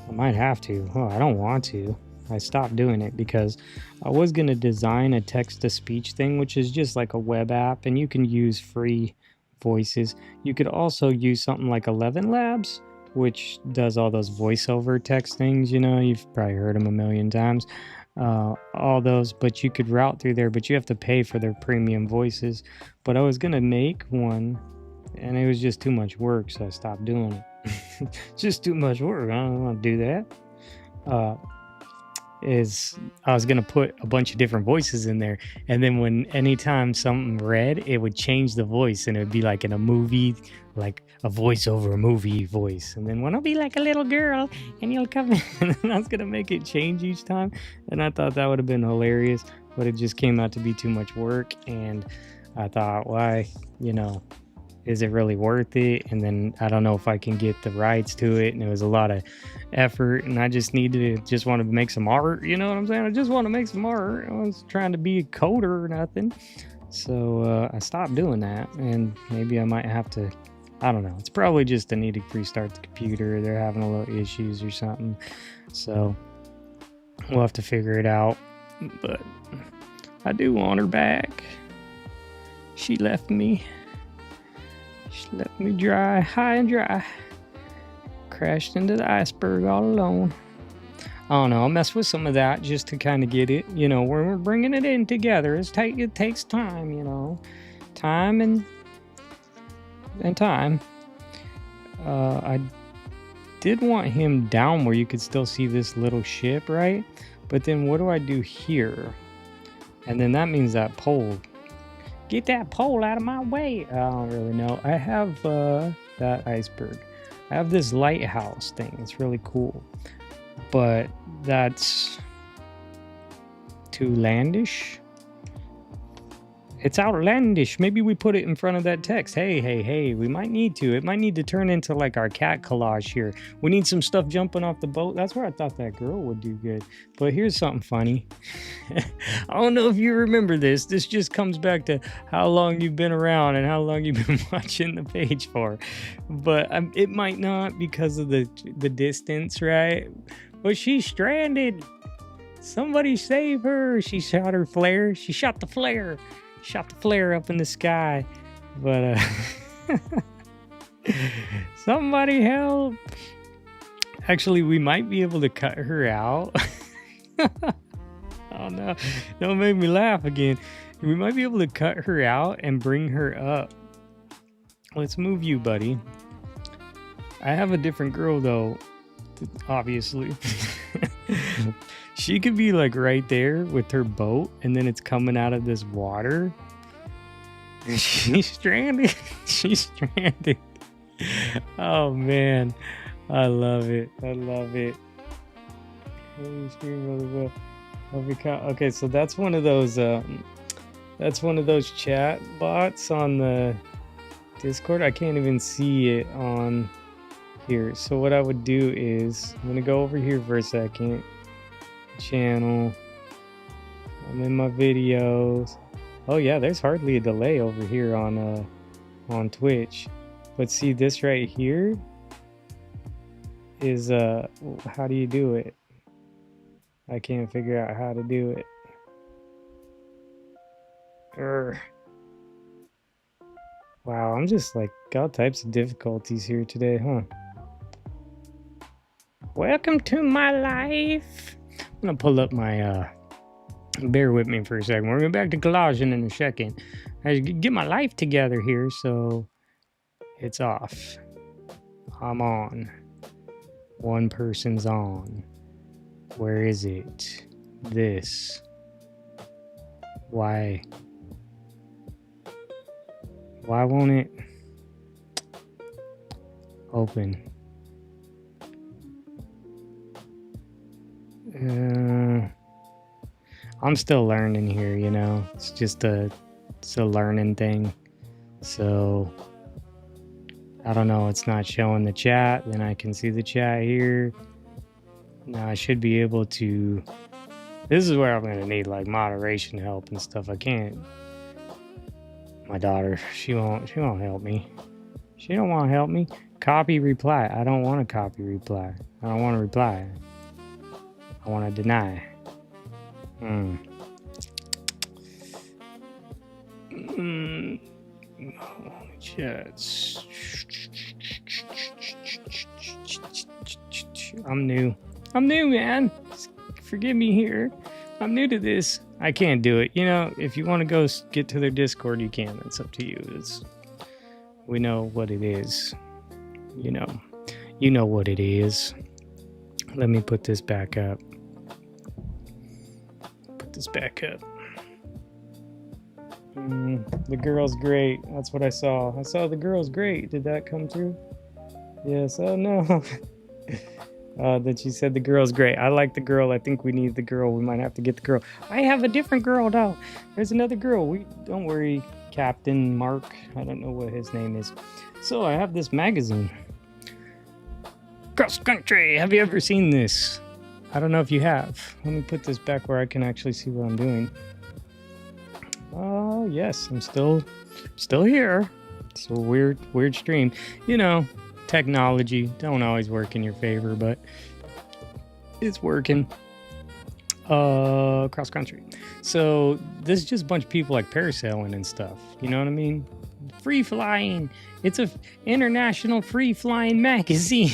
I might have to. Oh, I don't want to. I stopped doing it because I was gonna design a text-to-speech thing, which is just like a web app, and you can use free voices. You could also use something like 11 Labs, which does all those voiceover text things. You've probably heard them a million times. All those, but you could route through there, but you have to pay for their premium voices. But I was gonna make one and it was just too much work, so I stopped doing it. Just too much work. I don't want to do that. I was gonna put a bunch of different voices in there, and then anytime something read, it would change the voice, and it would be like in a movie, like a voiceover movie voice. And then I'll be like a little girl, and you'll come in, and I was gonna make it change each time, and I thought that would have been hilarious. but it just came out to be too much work, and I thought, why, you know, is it really worth it? And then I don't know if I can get the rights to it, and it was a lot of effort, and I just wanted to make some art, you know what I'm saying? I just want to make some art. I was trying to be a coder or nothing. So I stopped doing that, and maybe I might have to, I don't know. It's probably just I need to restart the computer. They're having a little issues or something. So we'll have to figure it out. But I do want her back. She left me. She left me dry, high and dry. Crashed into the iceberg all alone. I don't know. I'll mess with some of that just to kind of get it. You know, when we're bringing it in together, it takes time, you know. Time and time. I did want him down where you could still see this little ship, right? But then what do I do here? And then that means that pole. Get that pole out of my way. I don't really know. I have that iceberg. I have this lighthouse thing. It's really cool. But that's too landish. It's outlandish. Maybe we put it in front of that text. Hey, we might need to. It might need to turn into like our cat collage here. We need some stuff jumping off the boat. That's where I thought that girl would do good. But here's something funny. I don't know if you remember this. This just comes back to how long you've been around and how long you've been watching the page for. But it might not because of the distance, right? But she's stranded. Somebody save her. She shot her flare. She shot the flare. Shot the flare up in the sky. But somebody help. Actually, we might be able to cut her out. Oh no, don't make me laugh again. We might be able to cut her out and bring her up. Let's move you, buddy. I have a different girl though, obviously. She could be like right there with her boat, and then it's coming out of this water. She's stranded. She's stranded. Oh man, I love it. I love it. Okay, so that's one of those. That's one of those chat bots on the Discord. I can't even see it on here. So what I would do is I'm gonna go over here for a second. Channel. I'm in my videos. Oh yeah, there's hardly a delay over here on Twitch. But see this right here is how do you do it? I can't figure out how to do it. Wow, I'm just like all types of difficulties here today, huh? Welcome to my life. I'm gonna pull up my bear with me for a second. We're going back to Collage in a second. I get my life together here, so it's off. I'm on. One person's on. Where is it? This. Why won't it open? I'm still learning here, you know. It's a learning thing. So I don't know, it's not showing the chat. Then I can see the chat here. Now I should be able to. This is where I'm gonna need like moderation help and stuff. I can't. My daughter, she won't help me. She don't want to help me. Copy reply. I don't want to copy reply. I don't want to reply. I want to deny. Chats. I'm new, man. Forgive me here. I'm new to this. I can't do it. You know, if you want to go get to their Discord, you can. It's up to you. We know what it is. You know what it is. Let me put this back up. The girl's great. That's what I saw. I saw the girl's great. Did that come through? Yes. Oh no. That she said the girl's great. I like the girl. I think we need the girl. We might have to get the girl. I have a different girl though. There's another girl. We don't worry, Captain Mark. I don't know what his name is. So I have this magazine. Cross country. Have you ever seen this? I don't know if you have. Let me put this back where I can actually see what I'm doing. Oh yes, I'm still here. It's a weird stream. You know, technology don't always work in your favor, but it's working. Cross country. So this is just a bunch of people like parasailing and stuff. You know what I mean? Free flying. It's a international free flying magazine.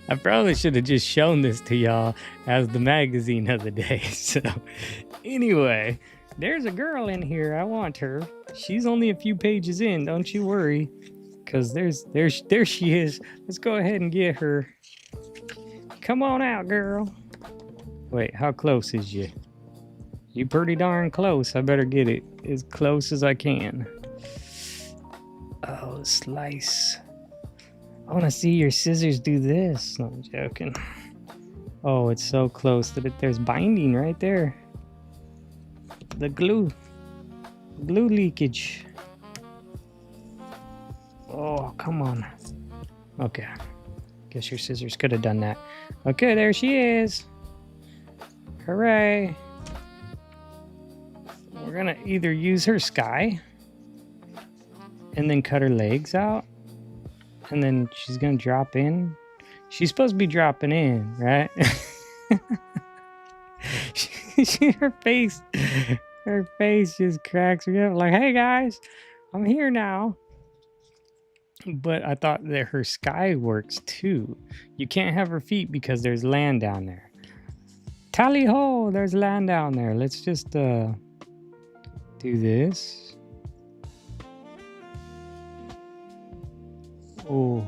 I probably should have just shown this to y'all as the magazine of the day. So anyway, there's a girl in here. I want her. She's only a few pages in. Don't you worry. Because there she is. Let's go ahead and get her. Come on out, girl. Wait, how close is you? You pretty darn close. I better get it as close as I can. Oh, slice. I want to see your scissors do this. No, I'm joking. Oh, it's so close that there's binding right there. The glue leakage. Oh, come on. Okay. Guess your scissors could have done that. Okay, there she is. Hooray. We're gonna either use her sky and then cut her legs out, and then she's gonna drop in. She's supposed to be dropping in, right? her face just cracks me up like, hey guys, I'm here now. But I thought that her sky works too. You can't have her feet because there's land down there. Tally ho, there's land down there. Let's just do this. Oh,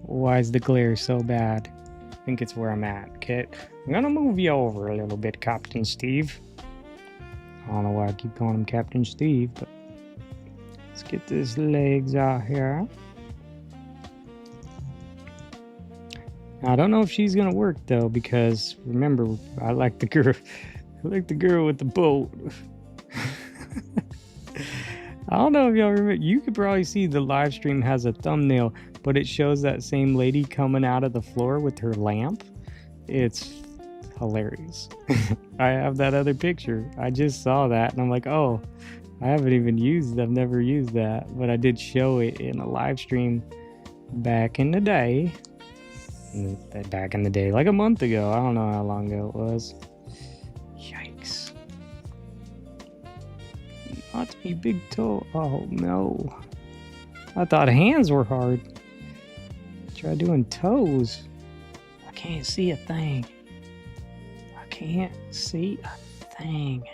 why is the glare so bad? I think it's where I'm at. Okay, I'm gonna move you over a little bit, Captain Steve. I don't know why I keep calling him Captain Steve, but let's get these legs out here. I don't know if she's gonna work though, because remember, I like the girl. I like the girl with the boat. I don't know if y'all remember. You could probably see the live stream has a thumbnail, but it shows that same lady coming out of the floor with her lamp. It's hilarious. I have that other picture. I just saw that and I'm like, oh, I've never used that, but I did show it in a live stream back in the day. Like a month ago. I don't know how long ago it was. Yikes. Not me big toe. Oh no. I thought hands were hard. Try doing toes. I can't see a thing. I can't see a thing.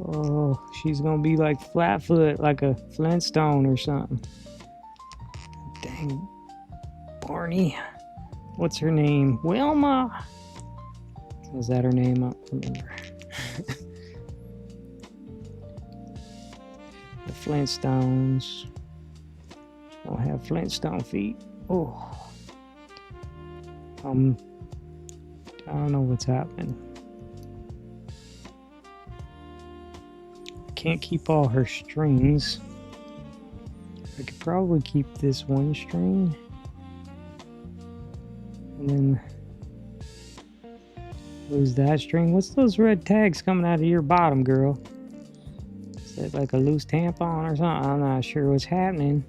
Oh, she's gonna be like Flatfoot, like a Flintstone or something. Dang. Barney. What's her name? Wilma. Was that her name? I don't remember. The Flintstones. Don't have Flintstone feet. Oh. I don't know what's happening. Can't keep all her strings. I could probably keep this one string. And then lose that string. What's those red tags coming out of your bottom, girl? Is that like a loose tampon or something? I'm not sure what's happening.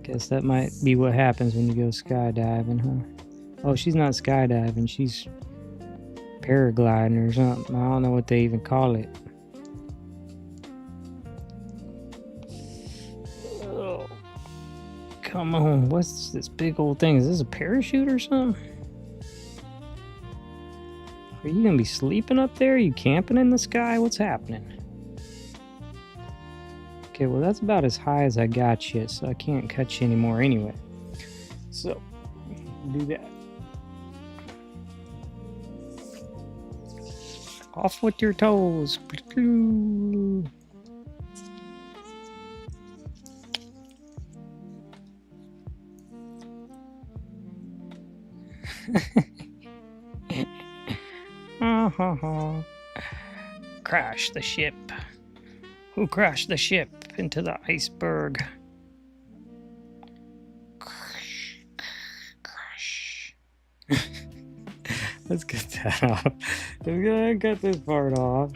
Guess that might be what happens when you go skydiving, huh? Oh, she's not skydiving. She's paragliding or something. I don't know what they even call it. Oh, come on. What's this big old thing? Is this a parachute or something? Are you gonna be sleeping up there? Are you camping in the sky? What's happening? Okay, well that's about as high as I got you, so I can't cut you anymore anyway. So, do that. Off with your toes. Crash the ship. Who crashed the ship into the iceberg? Crash. Let's get that off. I'm gonna cut this part off.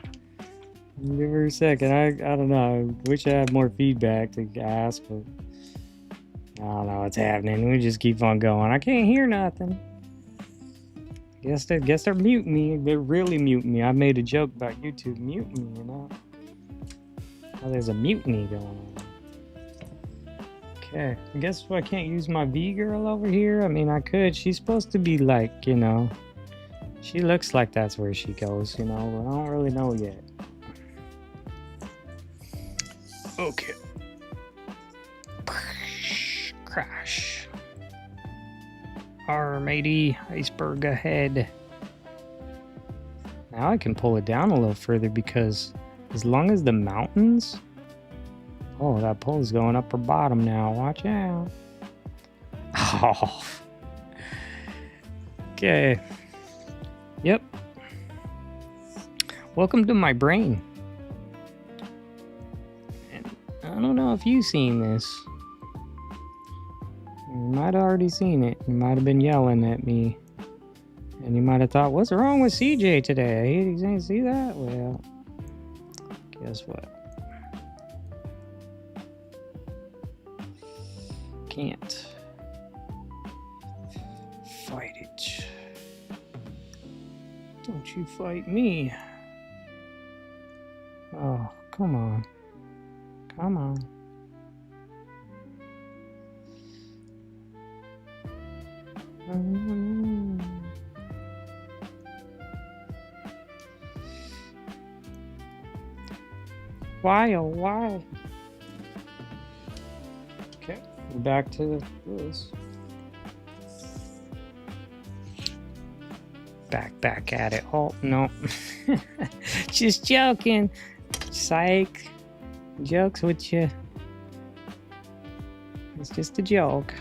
Give her a second. I don't know. Wish I had more feedback to ask, but I don't know what's happening. We just keep on going. I can't hear nothing. Guess they're muting me. They're really muting me. I made a joke about YouTube muting me, you know. Oh, there's a mutiny going on. Okay. I guess I can't use my V girl over here. I mean, I could. She's supposed to be like, you know. She looks like that's where she goes, you know, but I don't really know yet. Okay. Crash. Arr, matey. Iceberg ahead. Now I can pull it down a little further because as long as the mountains... Oh, that pole is going up or bottom now. Watch out. Oh. Okay. Yep. Welcome to my brain. And I don't know if you've seen this. You might have already seen it. You might have been yelling at me. And you might have thought, what's wrong with CJ today? He didn't see that? Well, guess what? Can't fight it. Don't you fight me. Oh, come on. Come on. Why, oh why? Okay, back to this. Back at it. Oh, no. Just joking. Psych. Jokes with you. It's just a joke.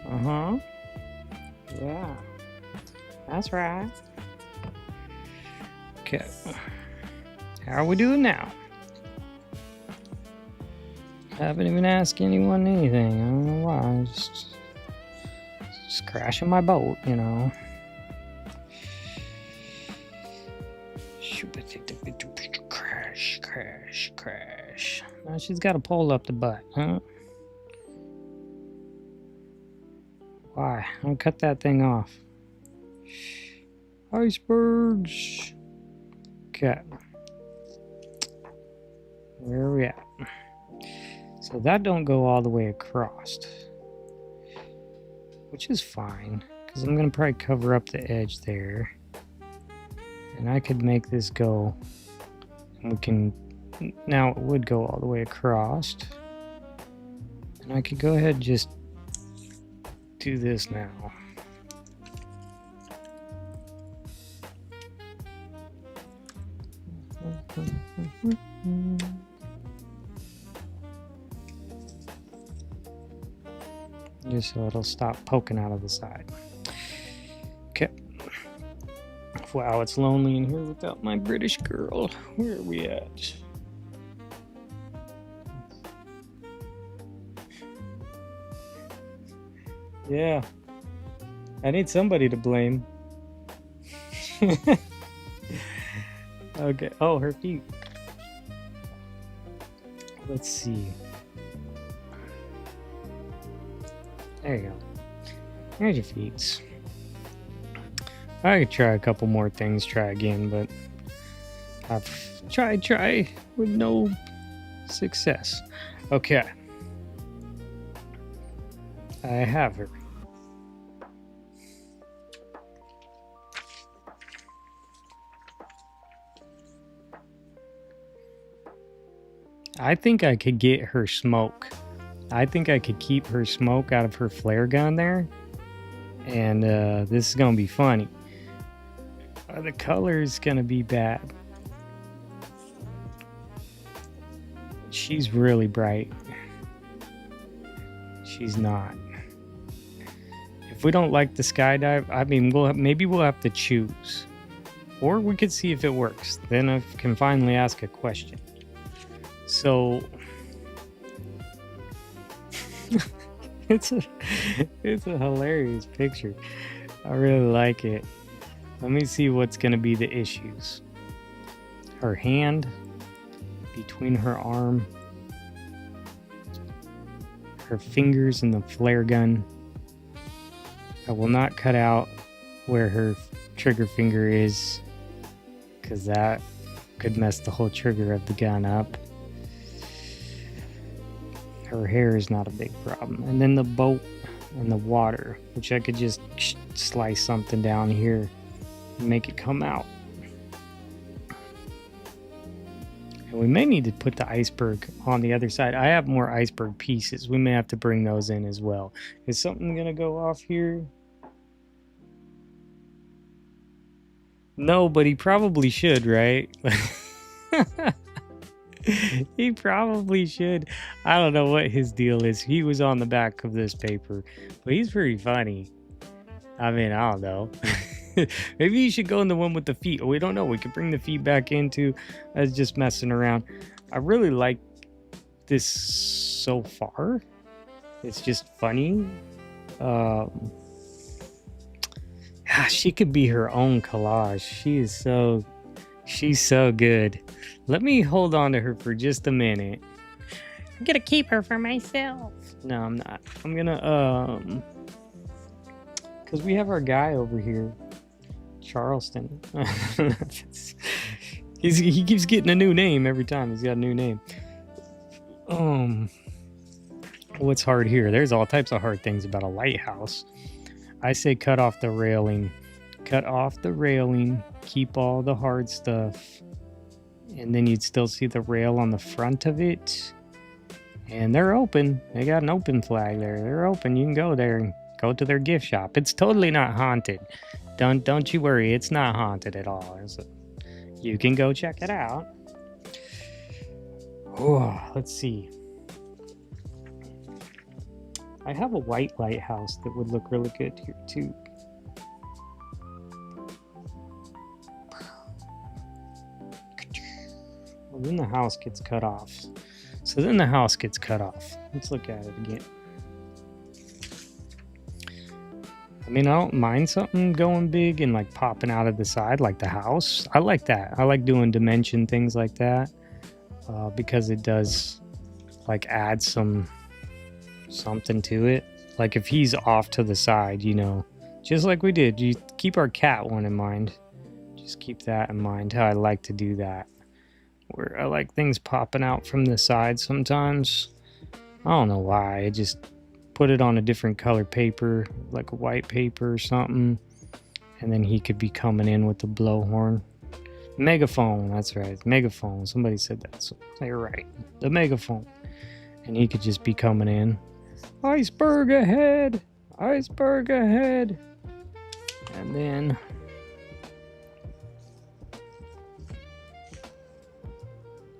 Uh-huh. Yeah. That's right. Okay. How are we doing now? Haven't even asked anyone anything. I don't know why. Just crashing my boat, you know. Crash. Now she's got to pull up the butt, huh? Why? I'll cut that thing off. Icebergs. Okay. Where are we at? So that don't go all the way across, which is fine, because I'm going to probably cover up the edge there. And I could make this go, and we can, now it would go all the way across. And I could go ahead and just do this now. Just so it'll stop poking out of the side. Okay. Wow, it's lonely in here without my British girl. Where are we at? Yeah. I need somebody to blame. Okay. Oh, her feet. Let's see. There you go. There's your feet. I could try a couple more things, try again, but I've tried with no success. Okay. I have her. I think I could get her smoke. I think I could keep her smoke out of her flare gun there. And this is going to be funny. The color is going to be bad. She's really bright. She's not. If we don't like the skydive, I mean, maybe we'll have to choose. Or we could see if it works. Then I can finally ask a question. So it's a hilarious picture. I really like it. Let me see what's gonna be the issues. Her hand between her arm, her fingers in the flare gun. I will not cut out where her trigger finger is, because that could mess the whole trigger of the gun up. Her hair is not a big problem. And then the boat and the water, which I could just slice something down here and make it come out. And we may need to put the iceberg on the other side. I have more iceberg pieces. We may have to bring those in as well. Is something gonna go off here? No, but he probably should, right? He probably should. I don't know what his deal is. He was on the back of this paper, but he's pretty funny. I mean, I don't know. Maybe you should go in the one with the feet. Oh, we don't know. We could bring the feet back into as just messing around. I really like this so far. It's just funny. She could be her own collage. She's so good. Let me hold on to her for just a minute. I'm gonna keep her for myself. No, I'm not. I'm gonna because we have our guy over here, Charleston. He keeps getting a new name every time. He's got a new name. What's hard here? There's all types of hard things about a lighthouse. I say cut off the railing. Cut off the railing. Keep all the hard stuff. And then you'd still see the rail on the front of it. And they're open. They got an open flag there. They're open. You can go there and go to their gift shop. It's totally not haunted. Don't you worry. It's not haunted at all. You can go check it out. Oh, let's see. I have a white lighthouse that would look really good here too. Well, then the house gets cut off. So then the house gets cut off. Let's look at it again. I mean, I don't mind something going big and like popping out of the side like the house. I like that. I like doing dimension things like that because it does like add something to it. Like if he's off to the side, you know, just like we did, you keep our cat one in mind. Just keep that in mind, how I like to do that. Where I like things popping out from the side sometimes. I don't know why. I just put it on a different color paper, like a white paper or something. And then he could be coming in with the blowhorn. Megaphone, that's right. Megaphone. Somebody said that. So you're right. The megaphone. And he could just be coming in. Iceberg ahead! Iceberg ahead! And then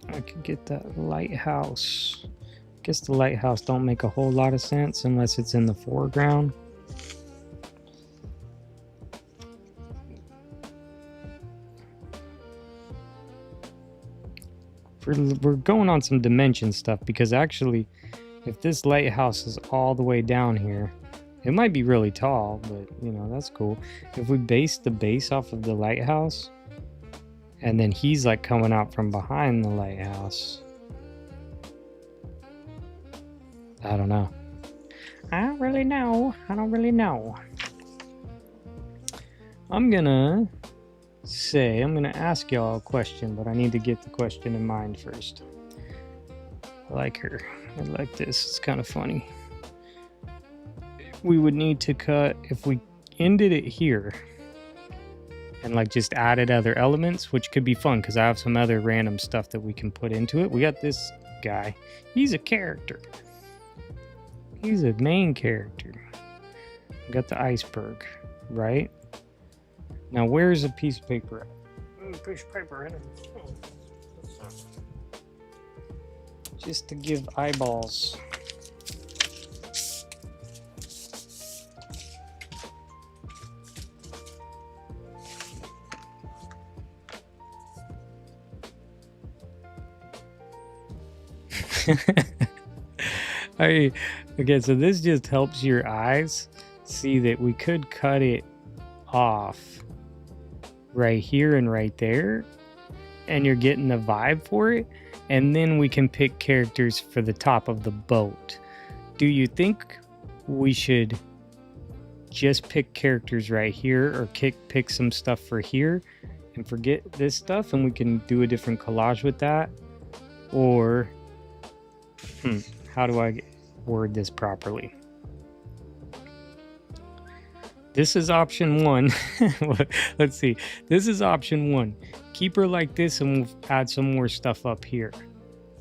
I could get that lighthouse. I guess the lighthouse don't make a whole lot of sense unless it's in the foreground. We're going on some dimension stuff because actually if this lighthouse is all the way down here, it might be really tall, but you know, that's cool. If we base the base off of the lighthouse and then he's like coming out from behind the lighthouse, I don't know. I don't really know. I'm gonna ask y'all a question, but I need to get the question in mind first. I like her. I like this. It's kind of funny. We would need to cut, if we ended it here and like just added other elements, which could be fun because I have some other random stuff that we can put into it. We got this guy. He's a character. He's a main character. We got the iceberg, right? Now, where's a piece of paper at? Piece of paper in it. Just to give eyeballs. I, okay, so this just helps your eyes see that we could cut it off right here and right there, and you're getting the vibe for it, and then we can pick characters for the top of the boat. Do you think we should just pick characters right here, or pick some stuff for here and forget this stuff and we can do a different collage with that? Or how do I word this properly? This is option one. Let's see. This is option one. Keep her like this and we'll add some more stuff up here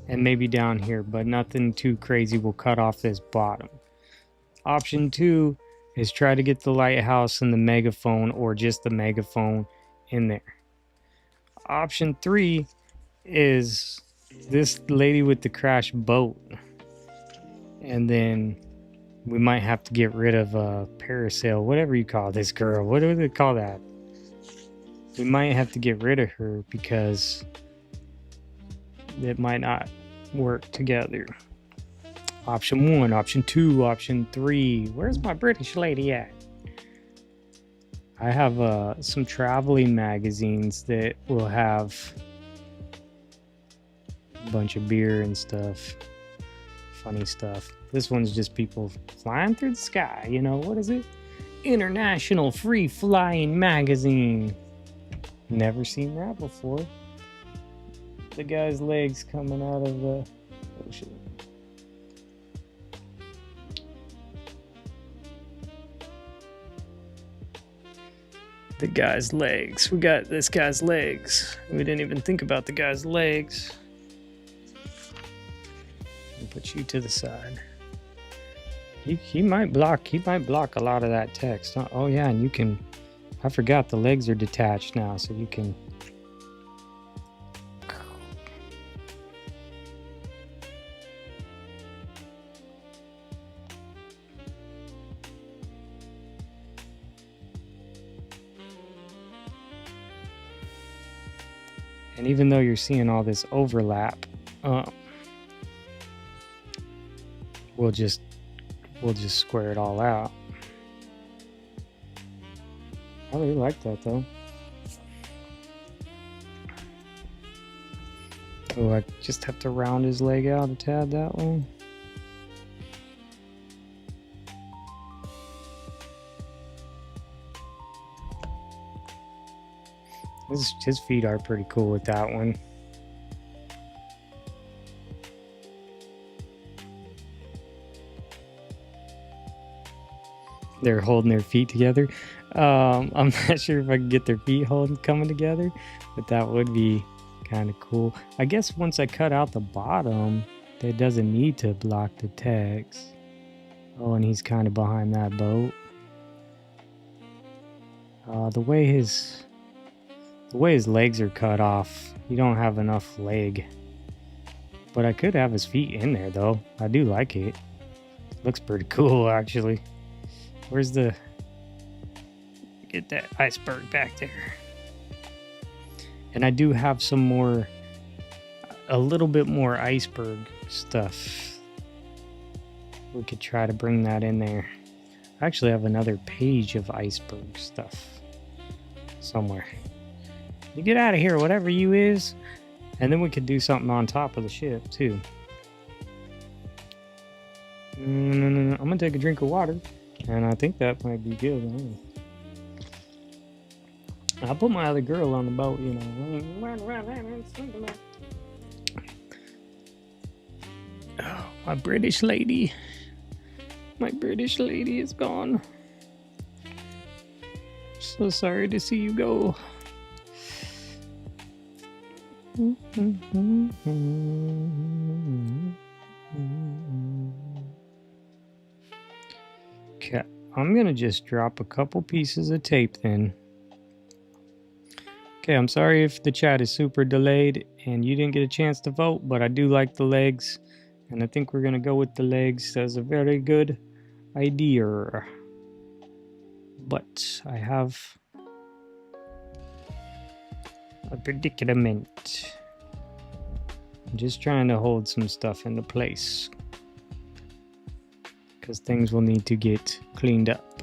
and maybe down here, but nothing too crazy. We'll cut off this bottom. Option two is try to get the lighthouse and the megaphone, or just the megaphone, in there. Option three is this lady with the crashed boat, and then we might have to get rid of parasail, whatever you call this girl. What do they call that? We might have to get rid of her because it might not work together. Option one, option two, option three. Where's my British lady at? I have some traveling magazines that will have a bunch of beer and stuff. Funny stuff. This one's just people flying through the sky. You know, what is it? International Free Flying Magazine. Never seen that before. The guy's legs coming out of the ocean. The guy's legs. We got this guy's legs. We didn't even think about the guy's legs. I'll put you to the side. He might block a lot of that text. Oh yeah, and you can, I forgot the legs are detached now, so you can and even though you're seeing all this overlap, we'll just square it all out. I really like that though. Oh, I just have to round his leg out a tad that way. His feet are pretty cool with that one. They're holding their feet together. I'm not sure if I can get their feet coming together, but that would be kind of cool. I guess once I cut out the bottom, it doesn't need to block the text. Oh, and he's kind of behind that boat. The way his legs are cut off, you don't have enough leg. But I could have his feet in there though. I do like it. Looks pretty cool actually. Where's the... Get that iceberg back there. And I do have some more, a little bit more iceberg stuff. We could try to bring that in there. I actually have another page of iceberg stuff somewhere. You get out of here, whatever you is. And then we could do something on top of the ship too. I'm gonna take a drink of water. And I think that might be good. I'll put my other girl on the boat, you know. Oh, my British lady. My British lady is gone. So sorry to see you go. Okay, I'm gonna just drop a couple pieces of tape then. Okay, I'm sorry if the chat is super delayed and you didn't get a chance to vote, but I do like the legs, and I think we're gonna go with the legs as a very good idea. But I have a predicament. just trying to hold some stuff into place, because things will need to get cleaned up.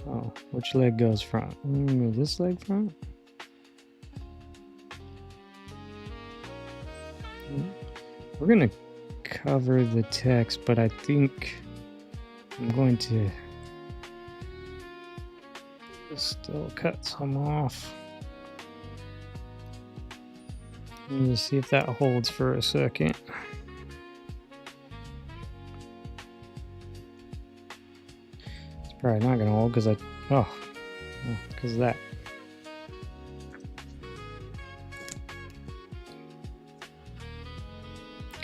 Oh, which leg goes front? This leg front? We're gonna cover the text, but I think I'm going to still cut some off. Let me just see if that holds for a second. It's probably not gonna hold because because of that.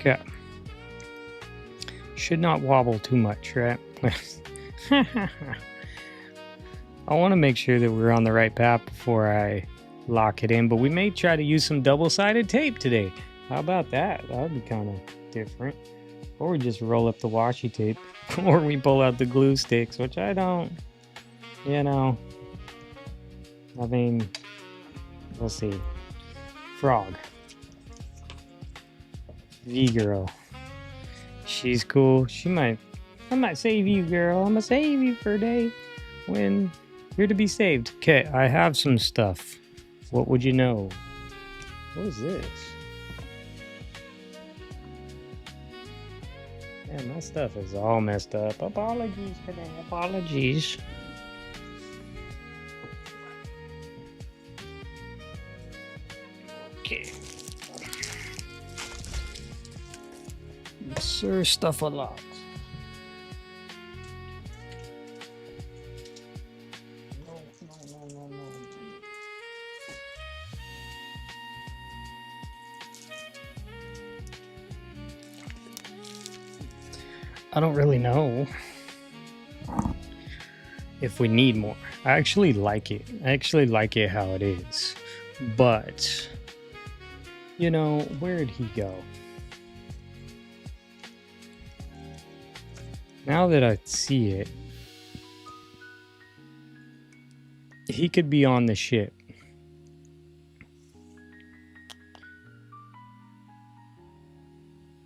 Okay. Should not wobble too much, right? I want to make sure that we're on the right path before I lock it in, but we may try to use some double-sided tape today. How about that? That would be kind of different. Or we just roll up the washi tape, or we pull out the glue sticks, which I don't, I mean, we'll see. Frog. V-girl. She's cool. I might save you, girl. I'm gonna save you for a day when you're to be saved. Okay, I have some stuff. What would you know? What is this? Man, my stuff is all messed up. Apologies for that. Apologies. Okay. Sir, stuff a lot. No. I don't really know if we need more. I actually like it. How it is. But, where'd he go? Now that I see it, he could be on the ship.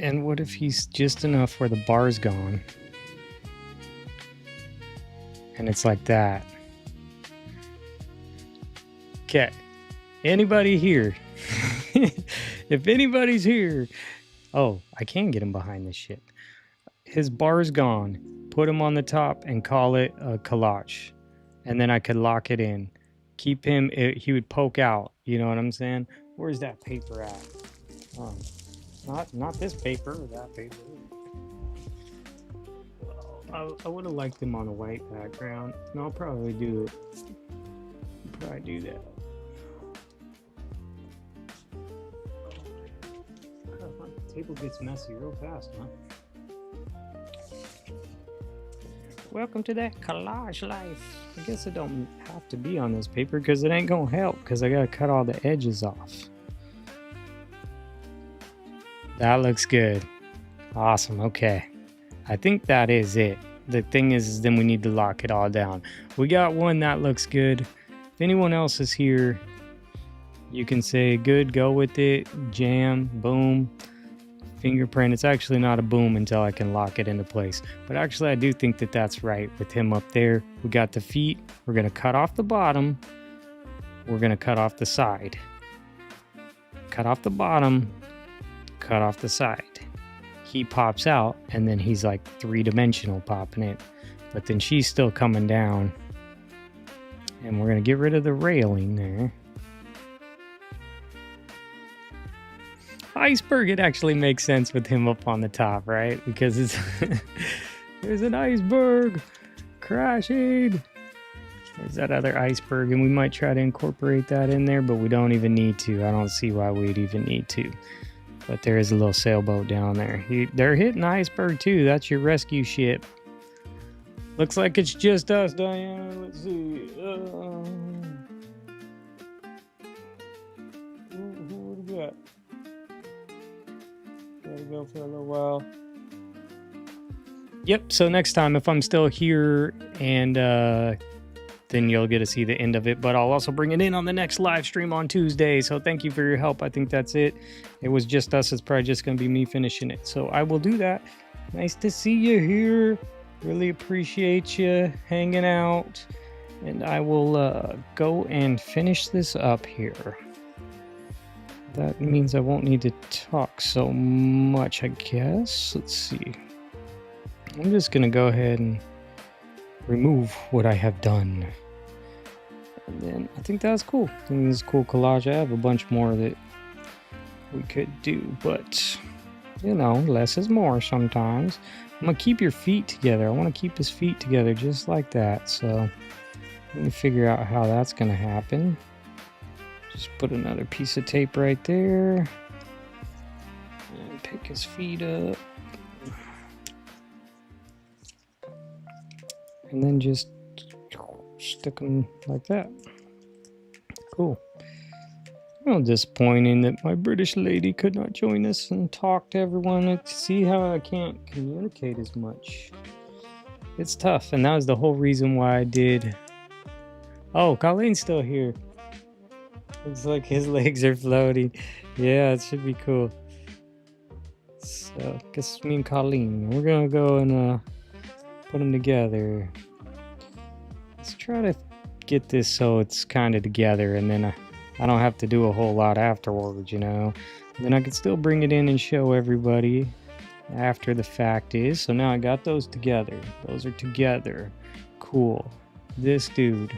And what if he's just enough where the bar's gone? And it's like that. Okay. Anybody here? If anybody's here. Oh, I can get him behind this ship. His bar's gone. Put him on the top and call it a collage. And then I could lock it in. Keep him, he would poke out. You know what I'm saying? Where's that paper at? Not this paper, that paper. I would have liked him on a white background. No, I'll probably do it. Probably do that. The table gets messy real fast, huh? Welcome to that collage life. I guess it don't have to be on this paper because it ain't gonna help because I gotta cut all the edges off. That looks good. Awesome. Okay. I think that is it. The thing is then we need to lock it all down. We got one that looks good. If anyone else is here, you can say good, go with it, jam, boom, fingerprint. It's actually not a boom until I can lock it into place. But actually I do think that that's right with him up there. We got the feet. We're going to cut off the bottom. We're going to cut off the side. Cut off the bottom. Cut off the side. He pops out and then he's like three-dimensional popping it, but then she's still coming down, and we're gonna get rid of the railing there. Iceberg, it actually makes sense with him up on the top, right? Because it's there's an iceberg crashing. There's that other iceberg, and we might try to incorporate that in there, but we don't even need to. I don't see why we'd even need to. But there is a little sailboat down there. They're hitting the iceberg too. That's your rescue ship. Looks like it's just us, Diana. Let's see. Who do we got? Gotta go for a little while. Yep, so next time if I'm still here and then you'll get to see the end of it. But I'll also bring it in on the next live stream on Tuesday. So thank you for your help. I think that's it. It was just us. It's probably just going to be me finishing it. So I will do that. Nice to see you here. Really appreciate you hanging out. And I will go and finish this up here. That means I won't need to talk so much, I guess. Let's see. I'm just going to go ahead and remove what I have done. And then I think that's cool. I think this is cool collage. I have a bunch more that we could do, but you know, less is more sometimes. I'm going to keep your feet together. I want to keep his feet together just like that. So let me figure out how that's going to happen. Just put another piece of tape right there and pick his feet up, and then just stick them like that. Cool. A little disappointing that my British lady could not join us and talk to everyone. See how I can't communicate as much. It's tough, and that was the whole reason why I did. Oh, Colleen's still here. Looks like his legs are floating. Yeah, it should be cool. So, guess me and Colleen, we're gonna go and put them together. Let's try to get this so it's kind of together, and then I don't have to do a whole lot afterwards, you know. And then I can still bring it in and show everybody after the fact is. So now I got those together. Those are together. Cool. This dude,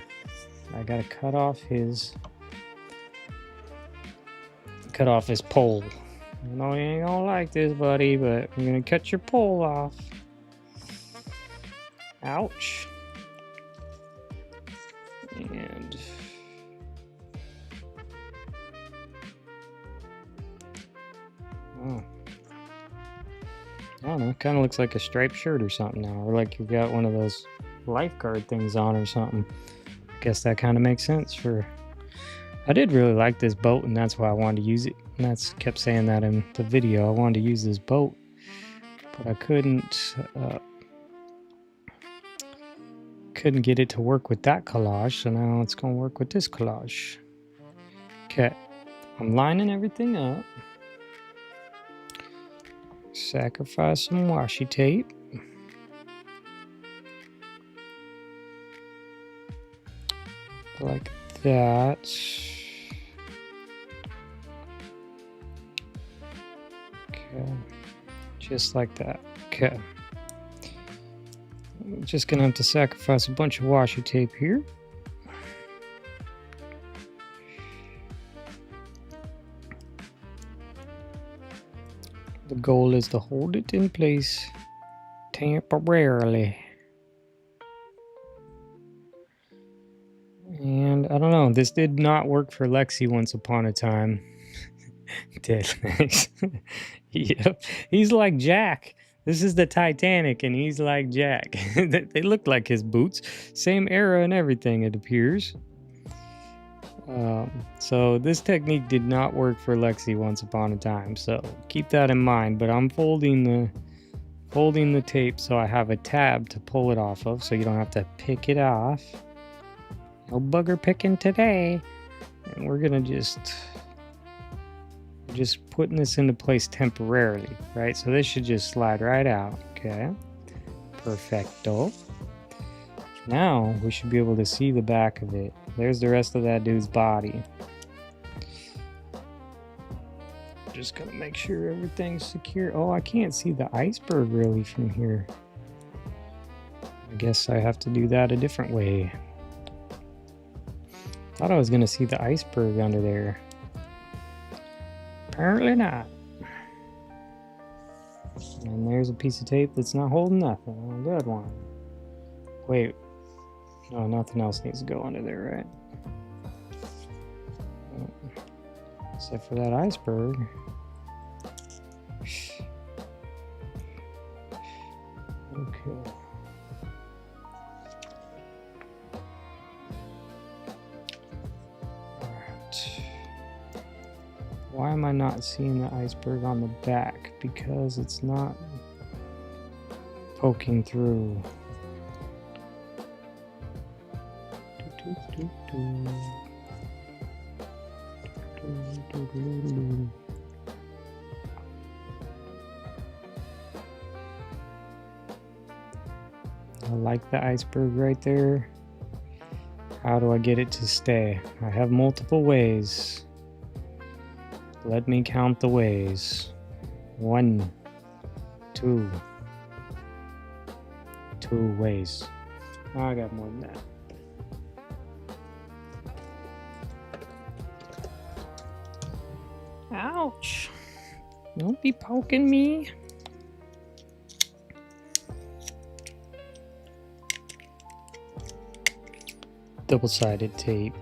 I gotta cut off his pole. I know you ain't gonna like this, buddy, but I'm gonna cut your pole off. Ouch. And oh, I don't know, kind of looks like a striped shirt or something now, or like you've got one of those lifeguard things on or something. I guess that kind of makes sense for. I did really like this boat, and that's why I wanted to use it. And that's kept saying that in the video. I wanted to use this boat, but I couldn't get it to work with that collage. So now it's gonna work with this collage. Okay, I'm lining everything up. Sacrifice some washi tape. Like that. Okay, just like that. Okay, I'm just gonna have to sacrifice a bunch of washi tape here. The goal is to hold it in place temporarily. And I don't know, this did not work for Lexi once upon a time. Dead legs. Yep, he's like Jack. This is the Titanic, and he's like Jack. They look like his boots. Same era and everything, it appears. So this technique did not work for Lexi once upon a time. So keep that in mind. But I'm folding the tape so I have a tab to pull it off of, so you don't have to pick it off. No bugger picking today. And we're gonna just putting this into place temporarily, right? So this should just slide right out. Okay, perfecto. Now we should be able to see the back of it. There's the rest of that dude's body. Just gonna make sure everything's secure. Oh, I can't see the iceberg really from here. I guess I have to do that a different way. Thought I was gonna see the iceberg under there. Apparently not. And there's a piece of tape that's not holding nothing. Oh, good one. Wait. No, nothing else needs to go under there, right? Except for that iceberg. Okay. Why am I not seeing the iceberg on the back? Because it's not poking through. I like the iceberg right there. How do I get it to stay? I have multiple ways. Let me count the ways. 1, 2. 2 ways. Oh, I got more than that. Ouch. Don't be poking me. Double-sided tape.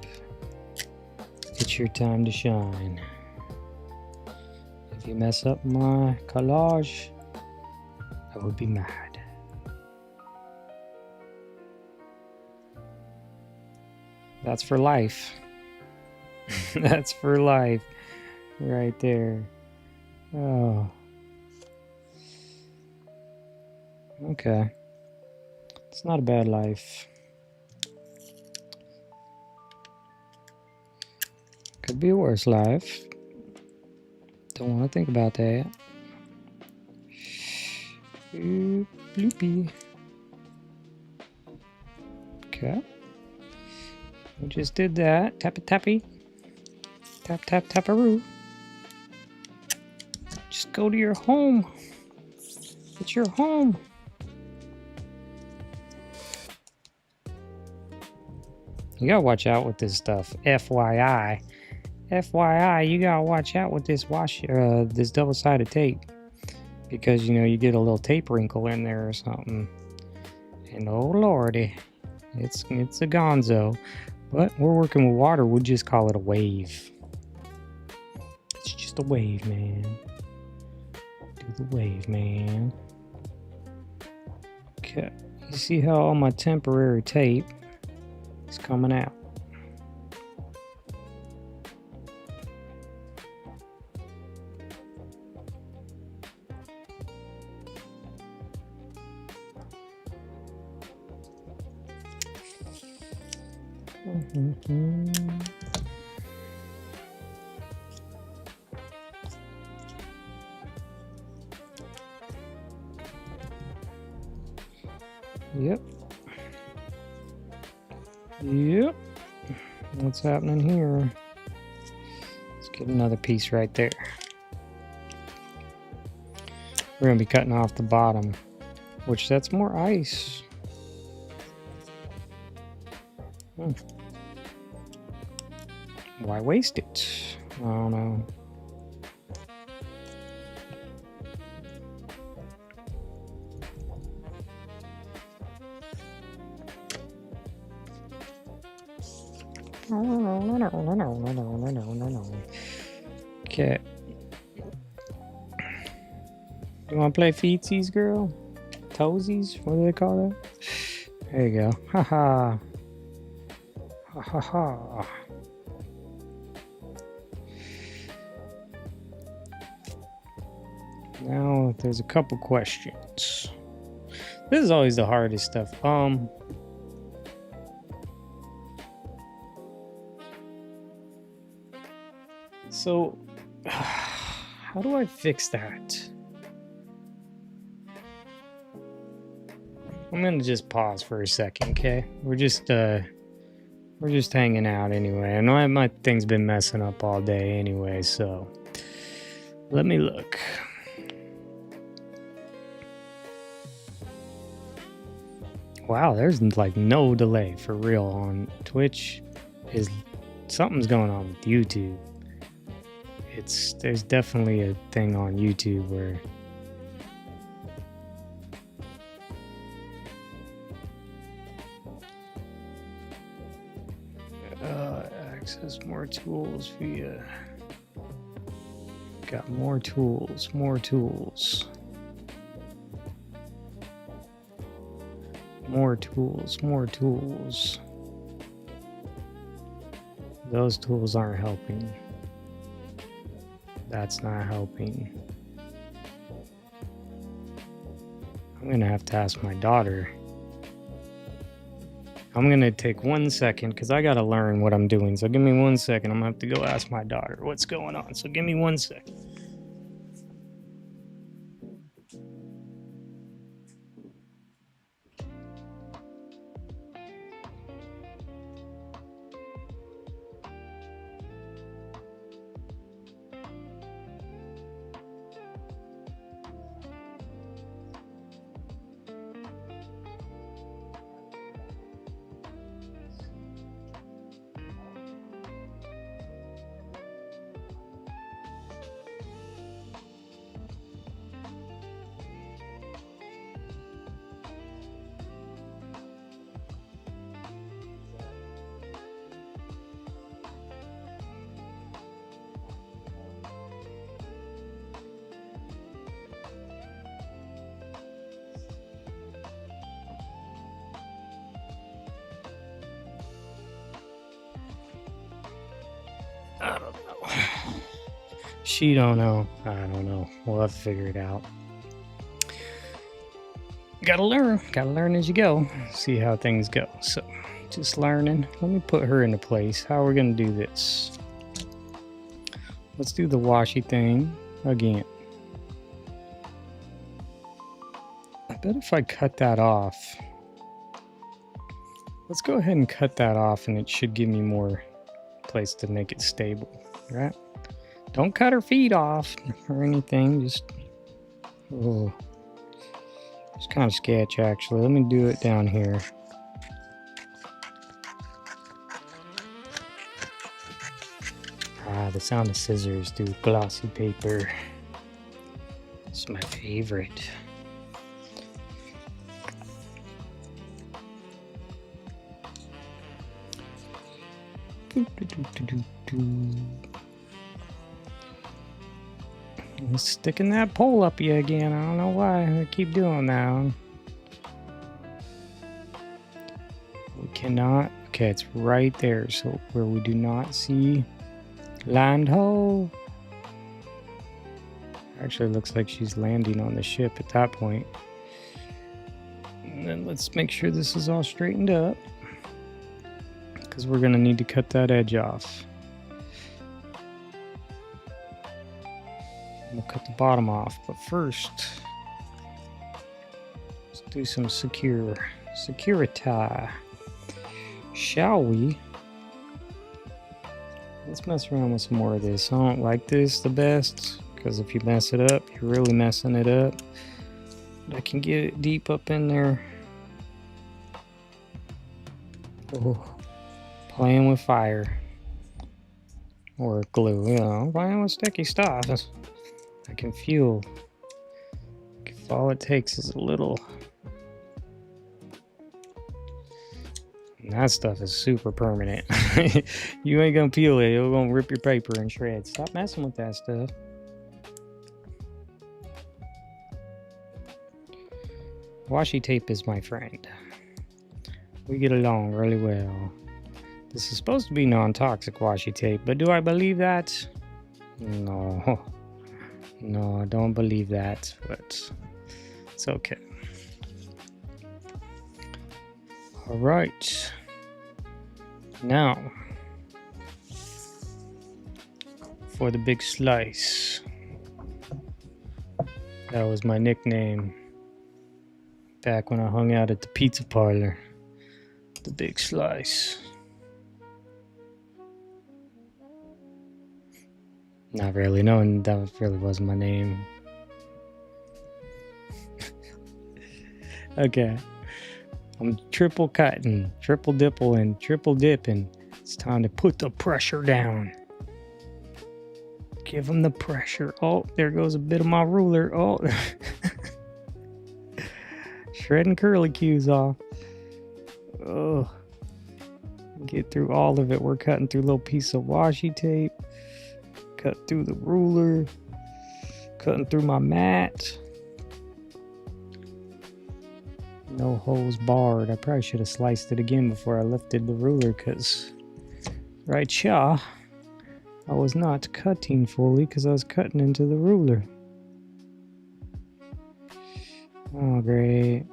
It's your time to shine. If you mess up my collage, I would be mad. That's for life. That's for life. Right there. Oh. Okay. It's not a bad life. Could be a worse life. Don't want to think about that. Bloopy. Okay. We just did that. Tappy tappy. Tap tap taparoo. Just go to your home. It's your home. You gotta watch out with this stuff. FYI. FYI, you gotta watch out with this this double-sided tape, because you know you get a little tape wrinkle in there or something, and oh lordy, it's a gonzo. But we're working with water. We'll just call it a wave. It's just a wave, man. Do the wave, man. Okay, you see how all my temporary tape is coming out. Yep. Yep. What's happening here? Let's get another piece right there. We're gonna be cutting off the bottom, which that's more ice. Why waste it? I don't know. Okay. You want to play feetsies, girl? Toesies? What do they call that? There you go. Haha. Ha ha ha. Now there's a couple questions. This is always the hardest stuff. So how do I fix that? I'm gonna just pause for a second, okay? We're just hanging out anyway. I know my thing's been messing up all day anyway, so let me look. Wow, there's like no delay for real on Twitch. Something's going on with YouTube. There's definitely a thing on YouTube where access more tools via got more tools. More tools, more tools. Those tools aren't helping. That's not helping. I'm gonna have to ask my daughter I'm gonna take 1 second because I gotta learn what I'm doing. So give me 1 second. I'm gonna have to go ask my daughter what's going on. So give me 1 second. I don't know. She don't know. I don't know. We'll have to figure it out. Gotta learn as you go. See how things go. So just learning. Let me put her into place. How are we gonna do this? Let's do the washi thing again. I bet if I cut that off. Let's go ahead and cut that off and it should give me more place to make it stable, right? Don't cut her feet off or anything. Just, oh, it's kind of sketch actually. Let me do it down here. Ah, the sound of scissors through glossy paper. It's my favorite. I'm sticking that pole up you again. I don't know why I keep doing that. We cannot. Okay, it's right there. So where we do not see land ho. Actually, it looks like she's landing on the ship at that point. And then let's make sure this is all straightened up, because we're gonna need to cut that edge off. We'll cut the bottom off, but first, let's do some security, shall we? Let's mess around with some more of this. I don't like this the best, because if you mess it up, you're really messing it up. But I can get it deep up in there. Oh. Playing with fire or glue, you know, playing with sticky stuff. I can feel if all it takes is a little. And that stuff is super permanent. You ain't gonna peel it, it'll gonna rip your paper in shreds. Stop messing with that stuff. Washi tape is my friend. We get along really well. This is supposed to be non-toxic washi tape, but do I believe that? No. No, I don't believe that, but it's okay. All right. Now, for the big slice. That was my nickname back when I hung out at the pizza parlor. The big slice. Not really. No, that really wasn't my name. Okay. I'm triple cutting, triple dipping, triple dipping. It's time to put the pressure down. Give them the pressure. Oh, there goes a bit of my ruler. Oh. Shredding curly cues off. Oh. Get through all of it. We're cutting through a little piece of washi tape. Cut through the ruler, cutting through my mat. No holes barred. I probably should have sliced it again before I lifted the ruler, because right here, I was not cutting fully because I was cutting into the ruler. Oh, great.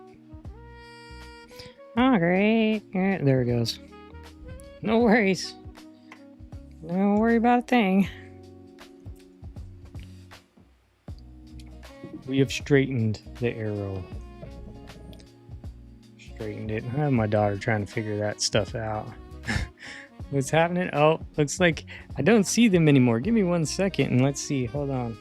Oh, great. There it goes. No worries. Don't worry about a thing. We have straightened the arrow. Straightened it. I have my daughter trying to figure that stuff out. What's happening? Oh, looks like I don't see them anymore. Give me 1 second and let's see. Hold on.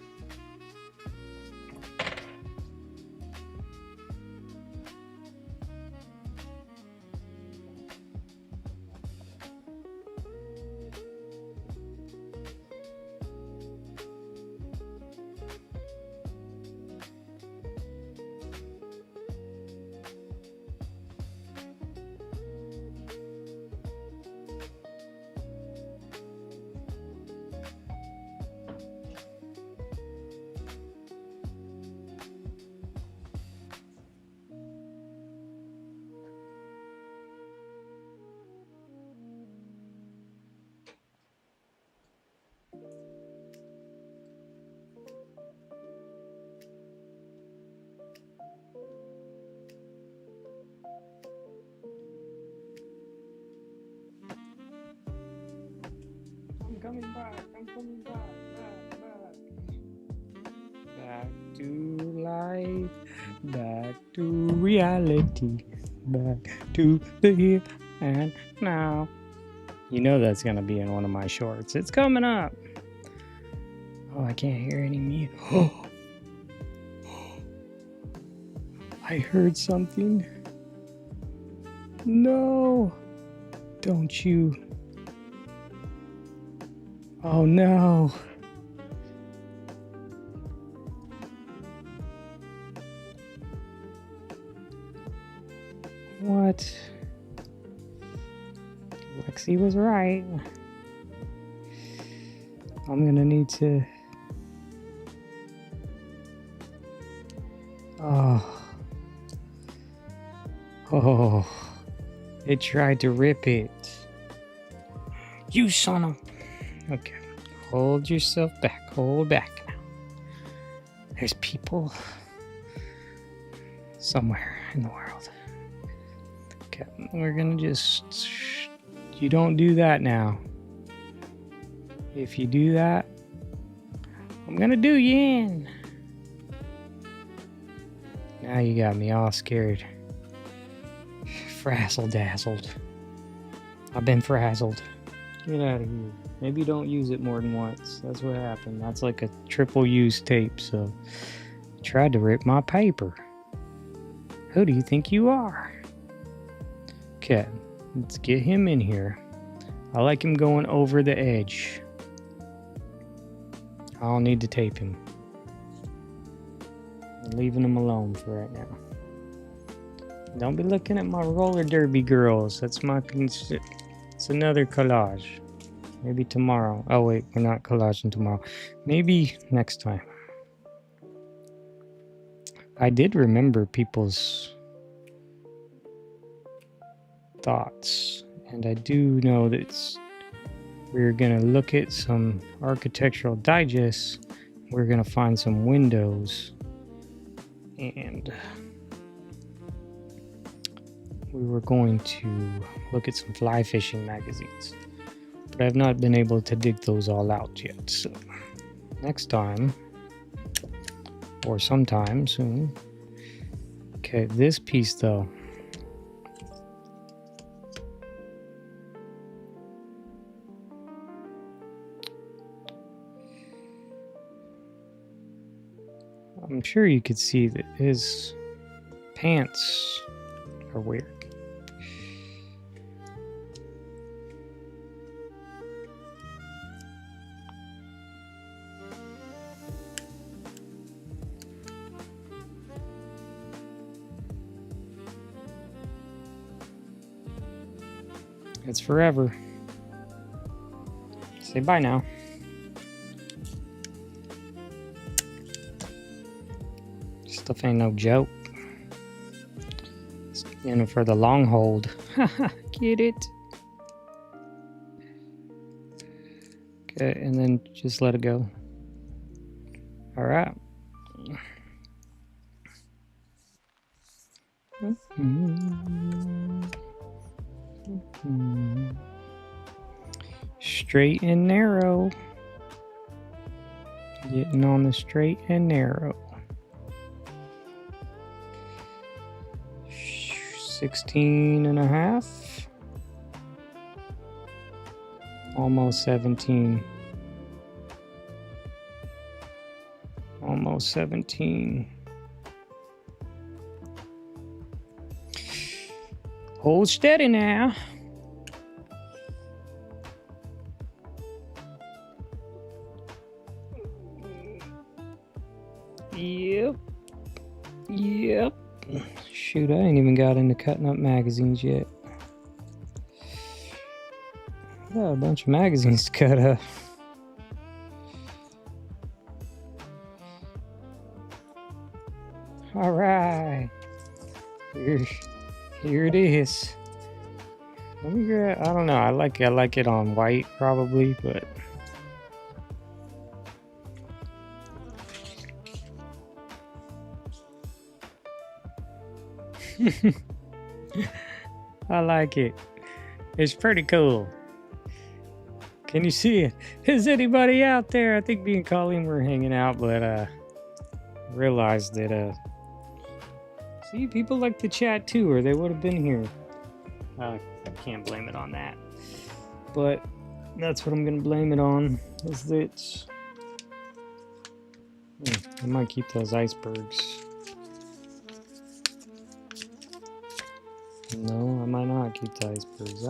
I'm coming back. I'm coming back. Back to life. Back to reality. Back to the here and now. You know that's gonna be in one of my shorts. It's coming up. Oh, I can't hear any music. Oh, I heard something. No, don't you? Oh no. What? Lexi was right. I'm gonna need to. Oh. Oh. It tried to rip it. You son of. Okay. Hold yourself back. Hold back now. There's people somewhere in the world. Okay. We're gonna just. You don't do that now. If you do that, I'm gonna do you in. Now you got me all scared. Frazzled dazzled. I've been frazzled. Get out of here. Maybe don't use it more than once. That's what happened. That's like a triple use tape, so you tried to rip my paper. Who do you think you are? Okay, let's get him in here. I like him going over the edge. I'll need to tape him. I'm leaving him alone for right now. Don't be looking at my roller derby girls. That's my... It's another collage. Maybe tomorrow. Oh wait, we're not collaging tomorrow. Maybe next time. I did remember people's thoughts. And I do know that we're going to look at some architectural digests. We're going to find some windows. And we were going to look at some fly fishing magazines. But I've not been able to dig those all out yet. So next time, or sometime soon. Okay, this piece though. I'm sure you could see that his pants are weird. It's forever. Say bye now. Stuff ain't no joke. It's in for the long hold. Get it? Okay, and then just let it go. All right. Straight and narrow. Getting on the straight and narrow. 16 and a half. Almost 17. Almost 17. Hold steady now. Yep. Yep. Shoot, I ain't even got into cutting up magazines yet. Got a bunch of magazines to cut up. All right. Here it is. Let me grab, I don't know. I like it on white probably, but I like it. It's pretty cool. Can you see it? Is anybody out there? I think me and Colleen were hanging out, but realized that see, people like to chat too, or they would have been here. I can't blame it on that, but that's what I'm gonna blame it on. Is that I might keep those icebergs. No, I might not keep the icebergs.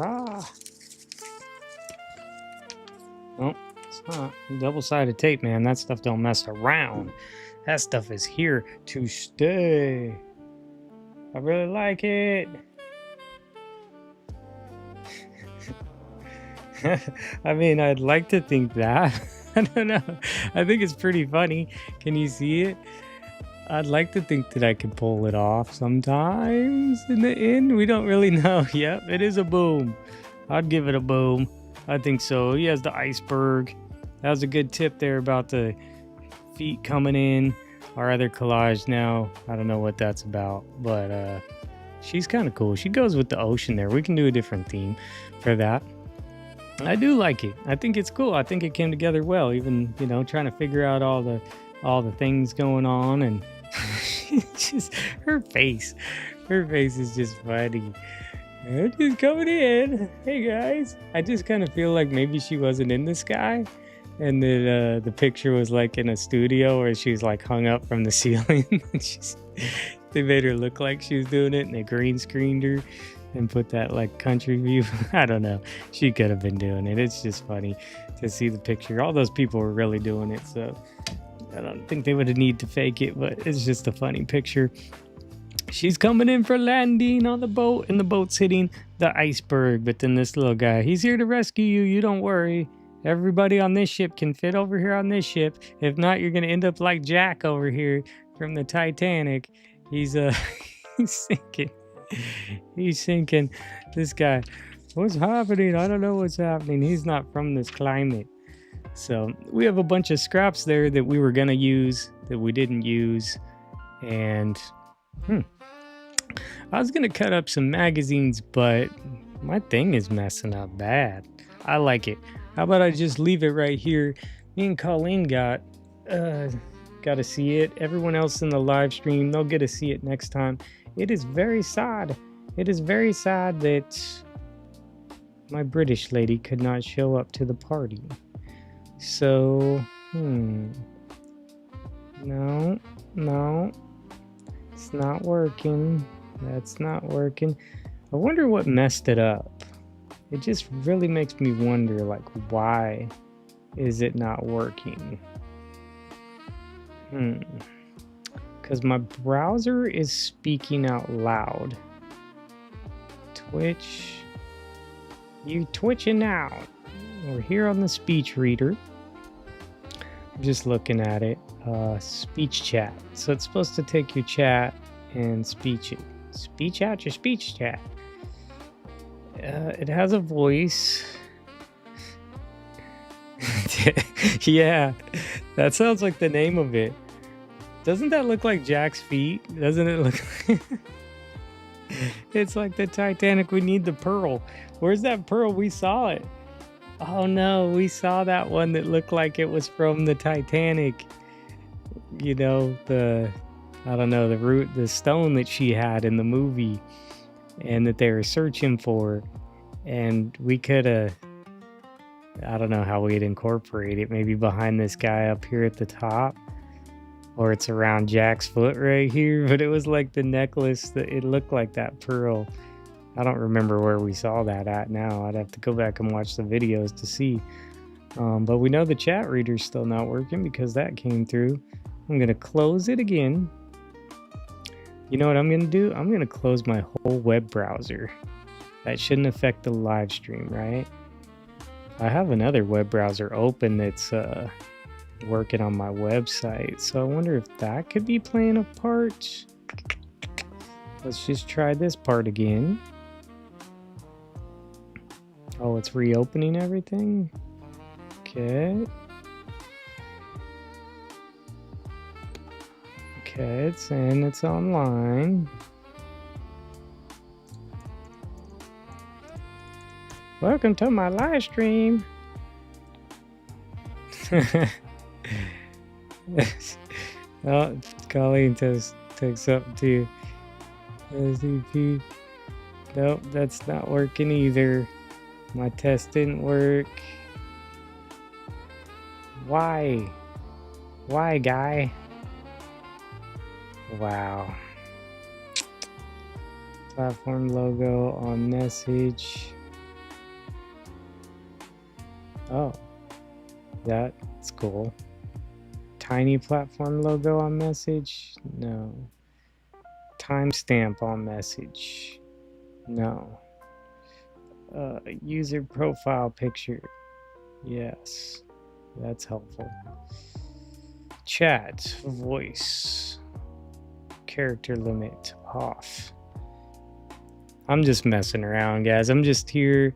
Nope, it's not. Double-sided tape, man. That stuff don't mess around. That stuff is here to stay. I really like it. I mean, I'd like to think that. I don't know. I think it's pretty funny. Can you see it? I'd like to think that I could pull it off sometimes in the end. We don't really know. Yep, it is a boom. I'd give it a boom. I think so. He has the iceberg. That was a good tip there about the feet coming in. Our other collage now, I don't know what that's about, but she's kind of cool. She goes with the ocean there. We can do a different theme for that. I do like it. I think it's cool. I think it came together well. Even, you know, trying to figure out all the things going on, and just her face is just funny. Just coming in. Hey guys. I just kind of feel like maybe she wasn't in the sky, and that the picture was like in a studio where she's like hung up from the ceiling. They made her look like she was doing it, and they green screened her and put that like country view. I don't know. She could have been doing it. It's just funny to see the picture. All those people were really doing it, so I don't think they would have need to fake it, but it's just a funny picture. She's coming in for landing on the boat, and the boat's hitting the iceberg. But then this little guy, he's here to rescue you. You don't worry. Everybody on this ship can fit over here on this ship. If not, you're going to end up like Jack over here from the Titanic. He's he's sinking. He's sinking. This guy, what's happening? I don't know what's happening. He's not from this climate. So we have a bunch of scraps there that we were going to use that we didn't use. And I was going to cut up some magazines, but my thing is messing up bad. I like it. How about I just leave it right here? Me and Colleen got to see it. Everyone else in the live stream, they'll get to see it next time. It is very sad. It is very sad that my British lady could not show up to the party. So, no, it's not working. That's not working. I wonder what messed it up. It just really makes me wonder, like, why is it not working? Because my browser is speaking out loud. Twitch. You twitching out. We're here on the speech reader. I'm just looking at it. Speech chat. So it's supposed to take your chat and speech it. Speech out your speech chat. It has a voice. Yeah, that sounds like the name of it. Doesn't that look like Jack's feet? Doesn't it look It's like the Titanic. We need the pearl. Where's that pearl? We saw it. Oh no, we saw that one that looked like it was from the Titanic. You know, I don't know, the stone that she had in the movie and that they were searching for. And we could have, I don't know how we'd incorporate it. Maybe behind this guy up here at the top. Or it's around Jack's foot right here. But it was like the necklace that it looked like that pearl. I don't remember where we saw that at now. I'd have to go back and watch the videos to see. But we know the chat reader's still not working because that came through. I'm going to close it again. You know what I'm going to do? I'm going to close my whole web browser. That shouldn't affect the live stream, right? I have another web browser open that's working on my website. So I wonder if that could be playing a part. Let's just try this part again. Oh, it's reopening everything? Okay. Okay, it's saying it's online. Welcome to my live stream. Oh, Colleen takes up to SCP. Nope, that's not working either. My test didn't work. Why? Why, guy? Wow. Platform logo on message. Oh, that's cool. Tiny platform logo on message? No. Timestamp on message? No. User profile picture? Yes. That's helpful. Chat, voice, character limit off. I'm just messing around, guys. I'm just here.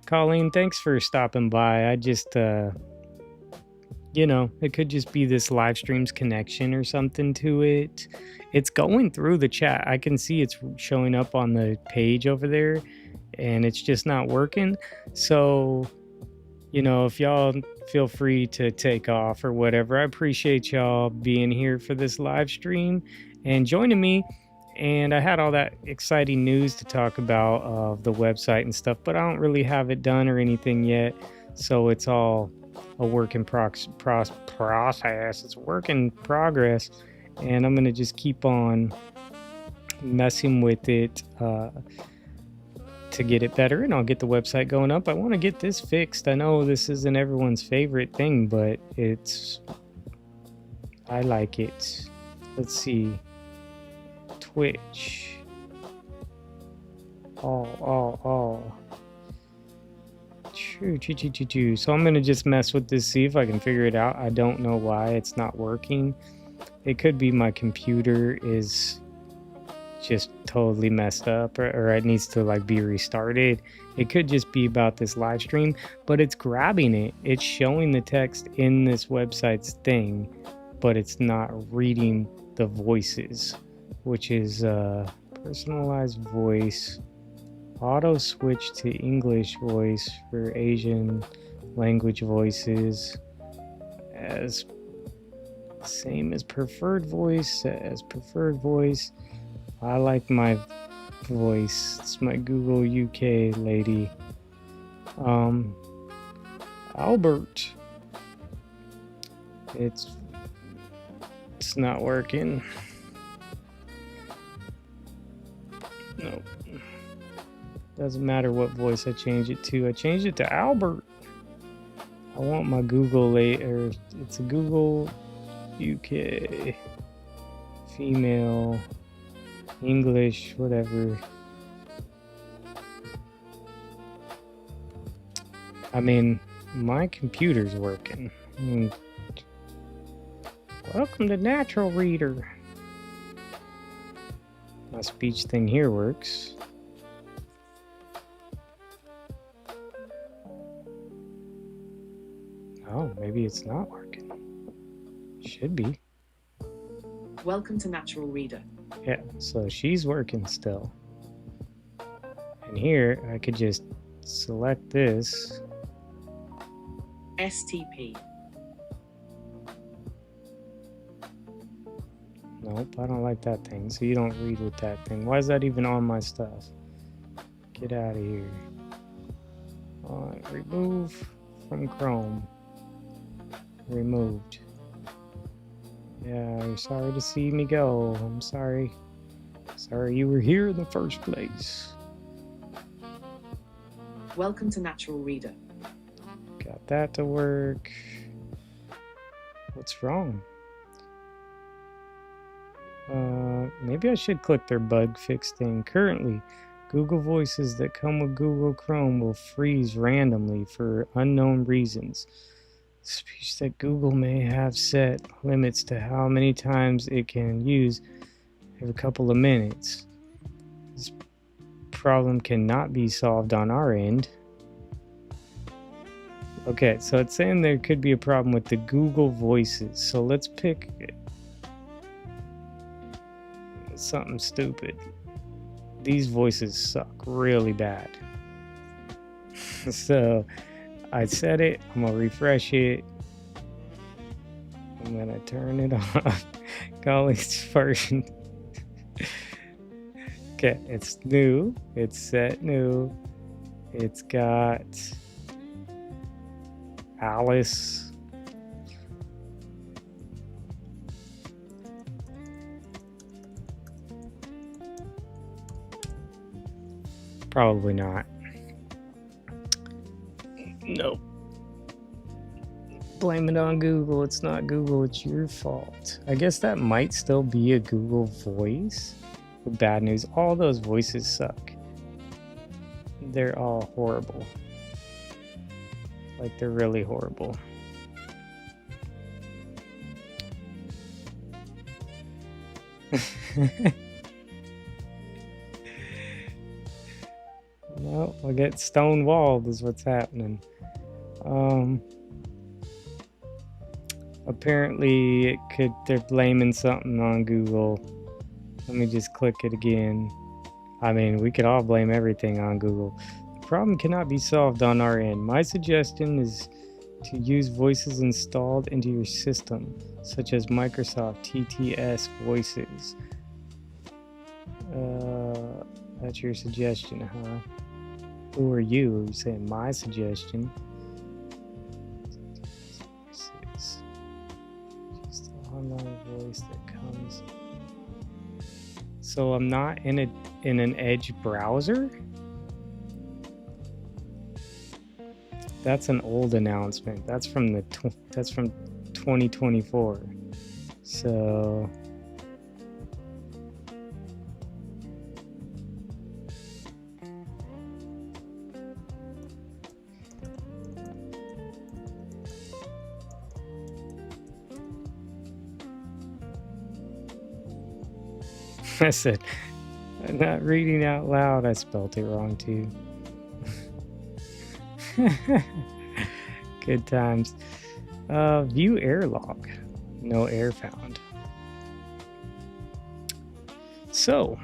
Colleen, thanks for stopping by. I just, you know, it could just be this live stream's connection or something to it. It's going through the chat. I can see it's showing up on the page over there, and it's just not working. So, you know, if y'all feel free to take off or whatever, I appreciate y'all being here for this live stream and joining me. And I had all that exciting news to talk about of the website and stuff, but I don't really have it done or anything yet. So it's all a work in process. It's a work in progress. And I'm going to just keep on messing with it to get it better. And I'll get the website going up. I want to get this fixed. I know this isn't everyone's favorite thing, but I like it. Let's see. Twitch. All. True. So I'm going to just mess with this, see if I can figure it out. I don't know why it's not working. It could be my computer is just totally messed up or it needs to like be restarted. It could just be about this live stream, but it's grabbing it. It's showing the text in this website's thing, but it's not reading the voices, which is personalized voice, auto switch to English voice for Asian language voices, as same as preferred voice. I like my voice. It's my Google UK lady. Albert. It's not working. No. Doesn't matter what voice I change it to. I changed it to Albert. I want my Google later. It's a Google UK female English whatever. I mean, my computer's working. Welcome to Natural Reader. My speech thing here works. Oh, maybe it's not working. Should be. Welcome to Natural Reader. Yeah, so she's working still. And here I could just select this. STP. Nope, I don't like that thing. So you don't read with that thing. Why is that even on my stuff? Get out of here. Alright, remove from Chrome. Removed. Yeah, you're sorry to see me go. I'm sorry. Sorry you were here in the first place. Welcome to Natural Reader. Got that to work. What's wrong? Maybe I should click their bug fix thing. Currently, Google Voices that come with Google Chrome will freeze randomly for unknown reasons. Speech that Google may have set limits to how many times it can use every couple of minutes. This problem cannot be solved on our end. Okay, so it's saying there could be a problem with the Google Voices. So let's pick something stupid. These voices suck really bad. So I set it, I'm gonna refresh it. I'm gonna turn it off. College version. Okay, it's new. It's set new. It's got Alice. Probably not. Nope. Blame it on Google. It's not Google, it's your fault. I guess that might still be a Google voice. But bad news, all those voices suck. They're all horrible. Like, they're really horrible. No, we'll get stonewalled is what's happening. Apparently they're blaming something on Google. Let me just click it again. I mean, we could all blame everything on Google. The problem cannot be solved on our end. My suggestion is to use voices installed into your system, such as Microsoft TTS voices. That's your suggestion, huh? Who are you? You're saying my suggestion. Just an online voice that comes. So I'm not in an Edge browser? That's an old announcement. That's from 2024. So I said, I'm not reading out loud. I spelled it wrong too. Good times. View air log. No air found. So,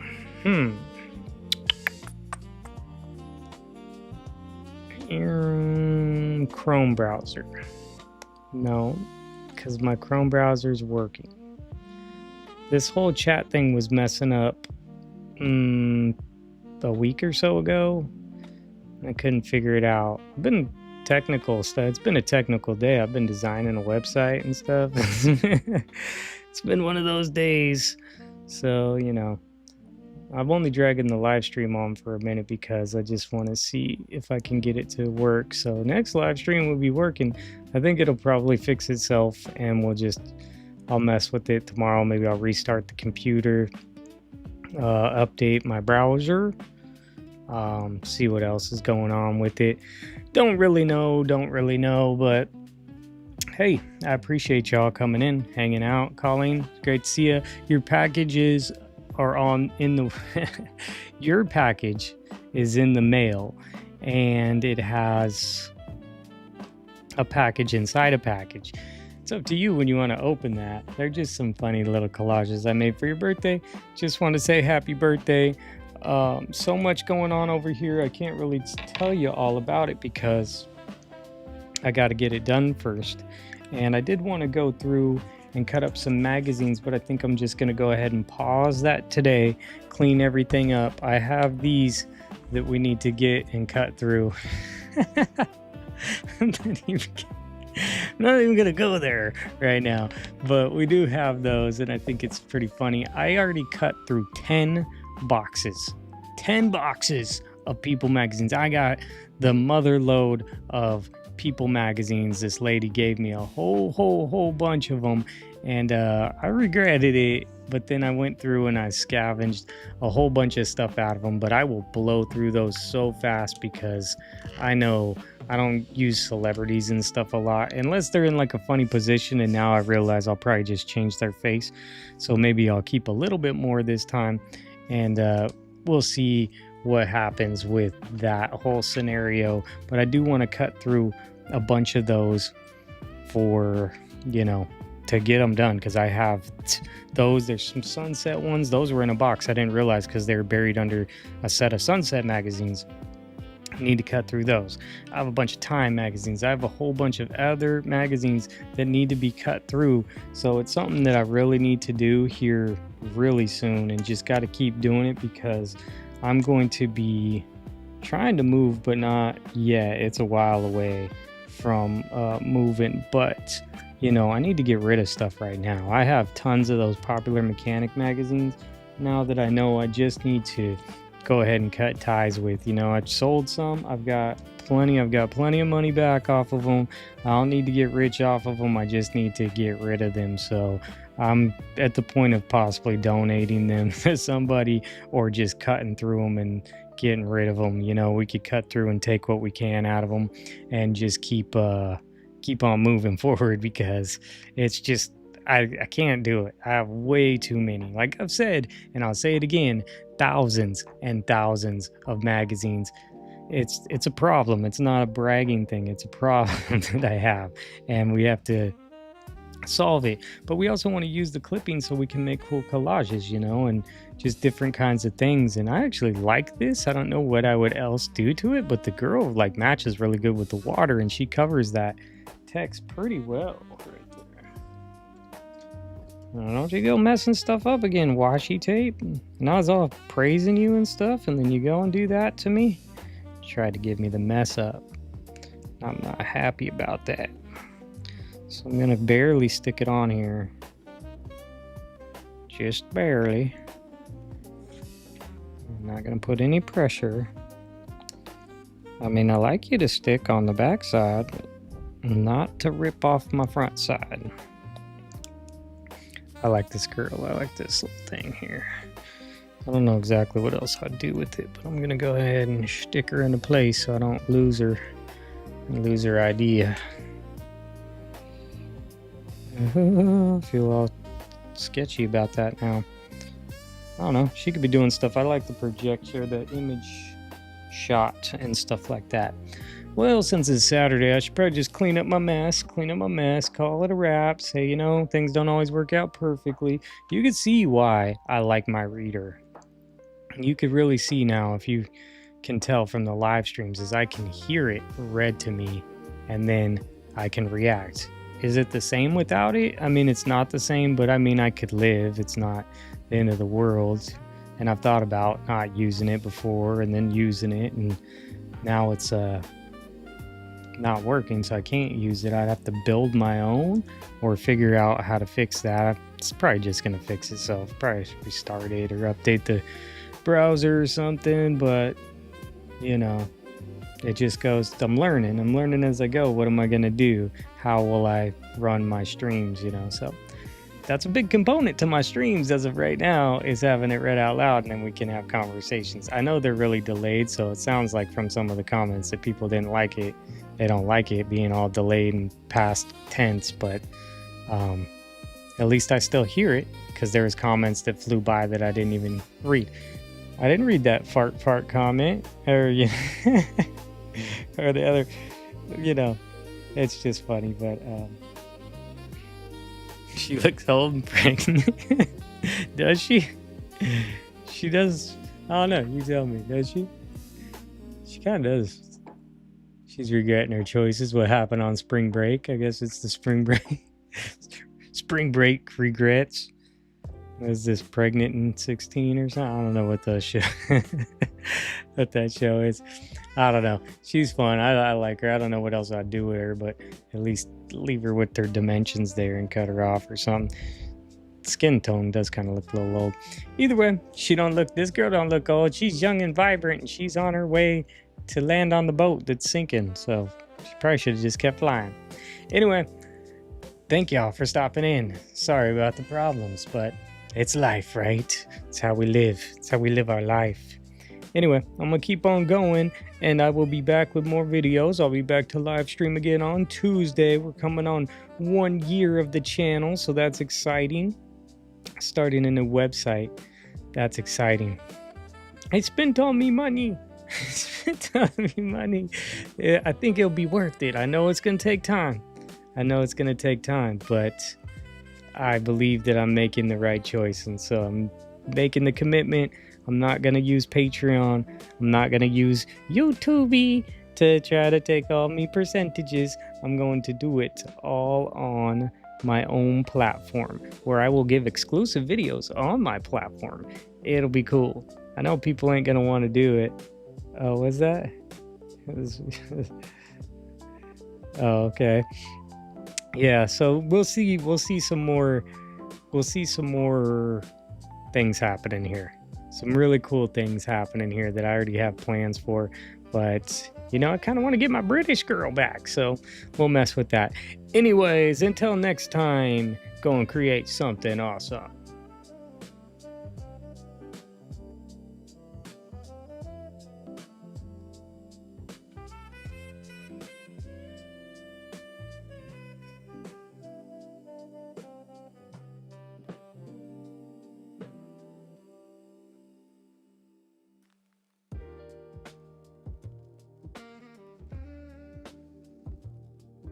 Chrome browser. No, because my Chrome browser is working. This whole chat thing was messing up a week or so ago. I couldn't figure it out. I've been technical stuff. It's been a technical day. I've been designing a website and stuff. It's been one of those days. So, you know, I'm only dragging the live stream on for a minute because I just want to see if I can get it to work. So next live stream will be working. I think it'll probably fix itself and I'll mess with it tomorrow. Maybe I'll restart the computer, update my browser, see what else is going on with it. Don't really know, but hey, I appreciate y'all coming in, hanging out. Colleen, great to see you. Your packages are your package is in the mail, and it has a package inside a package. It's up to you when you want to open that. They're just some funny little collages I made for your birthday. Just want to say happy birthday. So much going on over here. I can't really tell you all about it because I got to get it done first. And I did want to go through and cut up some magazines, but I think I'm just going to go ahead and pause that today, clean everything up. I have these that we need to get and cut through. I'm not even gonna go there right now, but we do have those, and I think it's pretty funny. I already cut through 10 boxes of People magazines. I got the mother load of People magazines. This lady gave me a whole bunch of them, and I regretted it, but then I went through and I scavenged a whole bunch of stuff out of them. But I will blow through those so fast because I know I don't use celebrities and stuff a lot unless they're in like a funny position, and now I realize I'll probably just change their face. So maybe I'll keep a little bit more this time, and we'll see what happens with that whole scenario. But I do want to cut through a bunch of those for, to get them done, because I have those. There's some Sunset ones. Those were in a box. I didn't realize because they were buried under a set of Sunset magazines. I need to cut through those. I have a bunch of Time magazines. I have a whole bunch of other magazines that need to be cut through. So it's something that I really need to do here really soon, and just got to keep doing it because I'm going to be trying to move, but not yet. It's a while away from moving, but I need to get rid of stuff right now. I have tons of those Popular Mechanic magazines now that I know I just need to go ahead and cut ties with. I've sold some. I've got plenty of money back off of them. I don't need to get rich off of them. I just need to get rid of them. So I'm at the point of possibly donating them to somebody, or just cutting through them and getting rid of them. We could cut through and take what we can out of them and just keep on moving forward, because it's just I can't do it. I have way too many. Like I've said, and I'll say it again, thousands and thousands of magazines. It's a problem. It's not a bragging thing. It's a problem that I have, and we have to solve it. But we also want to use the clippings so we can make cool collages, and just different kinds of things. And I actually like this. I don't know what I would else do to it, but the girl matches really good with the water, and she covers that text pretty well right there. Don't you go messing stuff up again, washi tape. And I was all praising you and stuff, and then you go and do that to me. Tried to give me the mess up. I'm not happy about that. So I'm gonna barely stick it on here. Just barely. I'm not gonna put any pressure. I mean, I like you to stick on the back side, but not to rip off my front side. I like this girl. I like this little thing here. I don't know exactly what else I'd do with it, but I'm gonna go ahead and stick her into place so I don't lose her idea. I feel all sketchy about that now. I don't know. She could be doing stuff. I like the projector, the image shot and stuff like that. Well, since it's Saturday, I should probably just clean up my mess, call it a wrap, say, things don't always work out perfectly. You can see why I like my reader. You could really see now, if you can tell from the live streams, is I can hear it read to me, and then I can react. Is it the same without it? I mean, it's not the same, but I mean, I could live. It's not the end of the world. And I've thought about not using it before and then using it, and now it's not working, so I can't use it. I'd have to build my own or figure out how to fix that. It's probably just gonna fix itself. Probably restart it or update the browser or something, but it just goes, I'm learning as I go. What am I gonna do? How will I run my streams? So that's a big component to my streams as of right now, is having it read out loud, and then we can have conversations. I know they're really delayed, so it sounds like from some of the comments that people didn't like it. They don't like it being all delayed and past tense, but at least I still hear it, because there was comments that flew by that I didn't even read. I didn't read that fart comment, or or the other, it's just funny. But she looks old and pregnant. Does she? She does I don't know. You tell me. Does she? She kind of does. She's regretting her choices. What happened on spring break? I guess it's the spring break. Spring break regrets. Was this pregnant in 16 or something? I don't know what the show, what that show is. I don't know. She's fun. I like her. I don't know what else I'd do with her, but at least leave her with her dimensions there and cut her off or something. Skin tone does kind of look a little old. Either way, this girl don't look old. She's young and vibrant, and she's on her way to land on the boat that's sinking. So she probably should have just kept flying. Anyway, thank y'all for stopping in. Sorry about the problems, but it's life, right? It's how we live. It's how we live our life. Anyway, I'm going to keep on going, and I will be back with more videos. I'll be back to live stream again on Tuesday. We're coming on 1 year of the channel, so that's exciting. Starting a new website. That's exciting. I spent all me money. Yeah, I think it'll be worth it. I know it's going to take time. But I believe that I'm making the right choice, and so I'm making the commitment. I'm not going to use Patreon. I'm not going to use YouTube to try to take all me percentages. I'm going to do it all on my own platform, where I will give exclusive videos on my platform. It'll be cool. I know people ain't going to want to do it. Oh, what's that? Oh, okay. Yeah, so we'll see some more things happening here. Some really cool things happening here that I already have plans for, but you know, I kind of want to get my British girl back, so we'll mess with that. Anyways, until next time, go and create something awesome.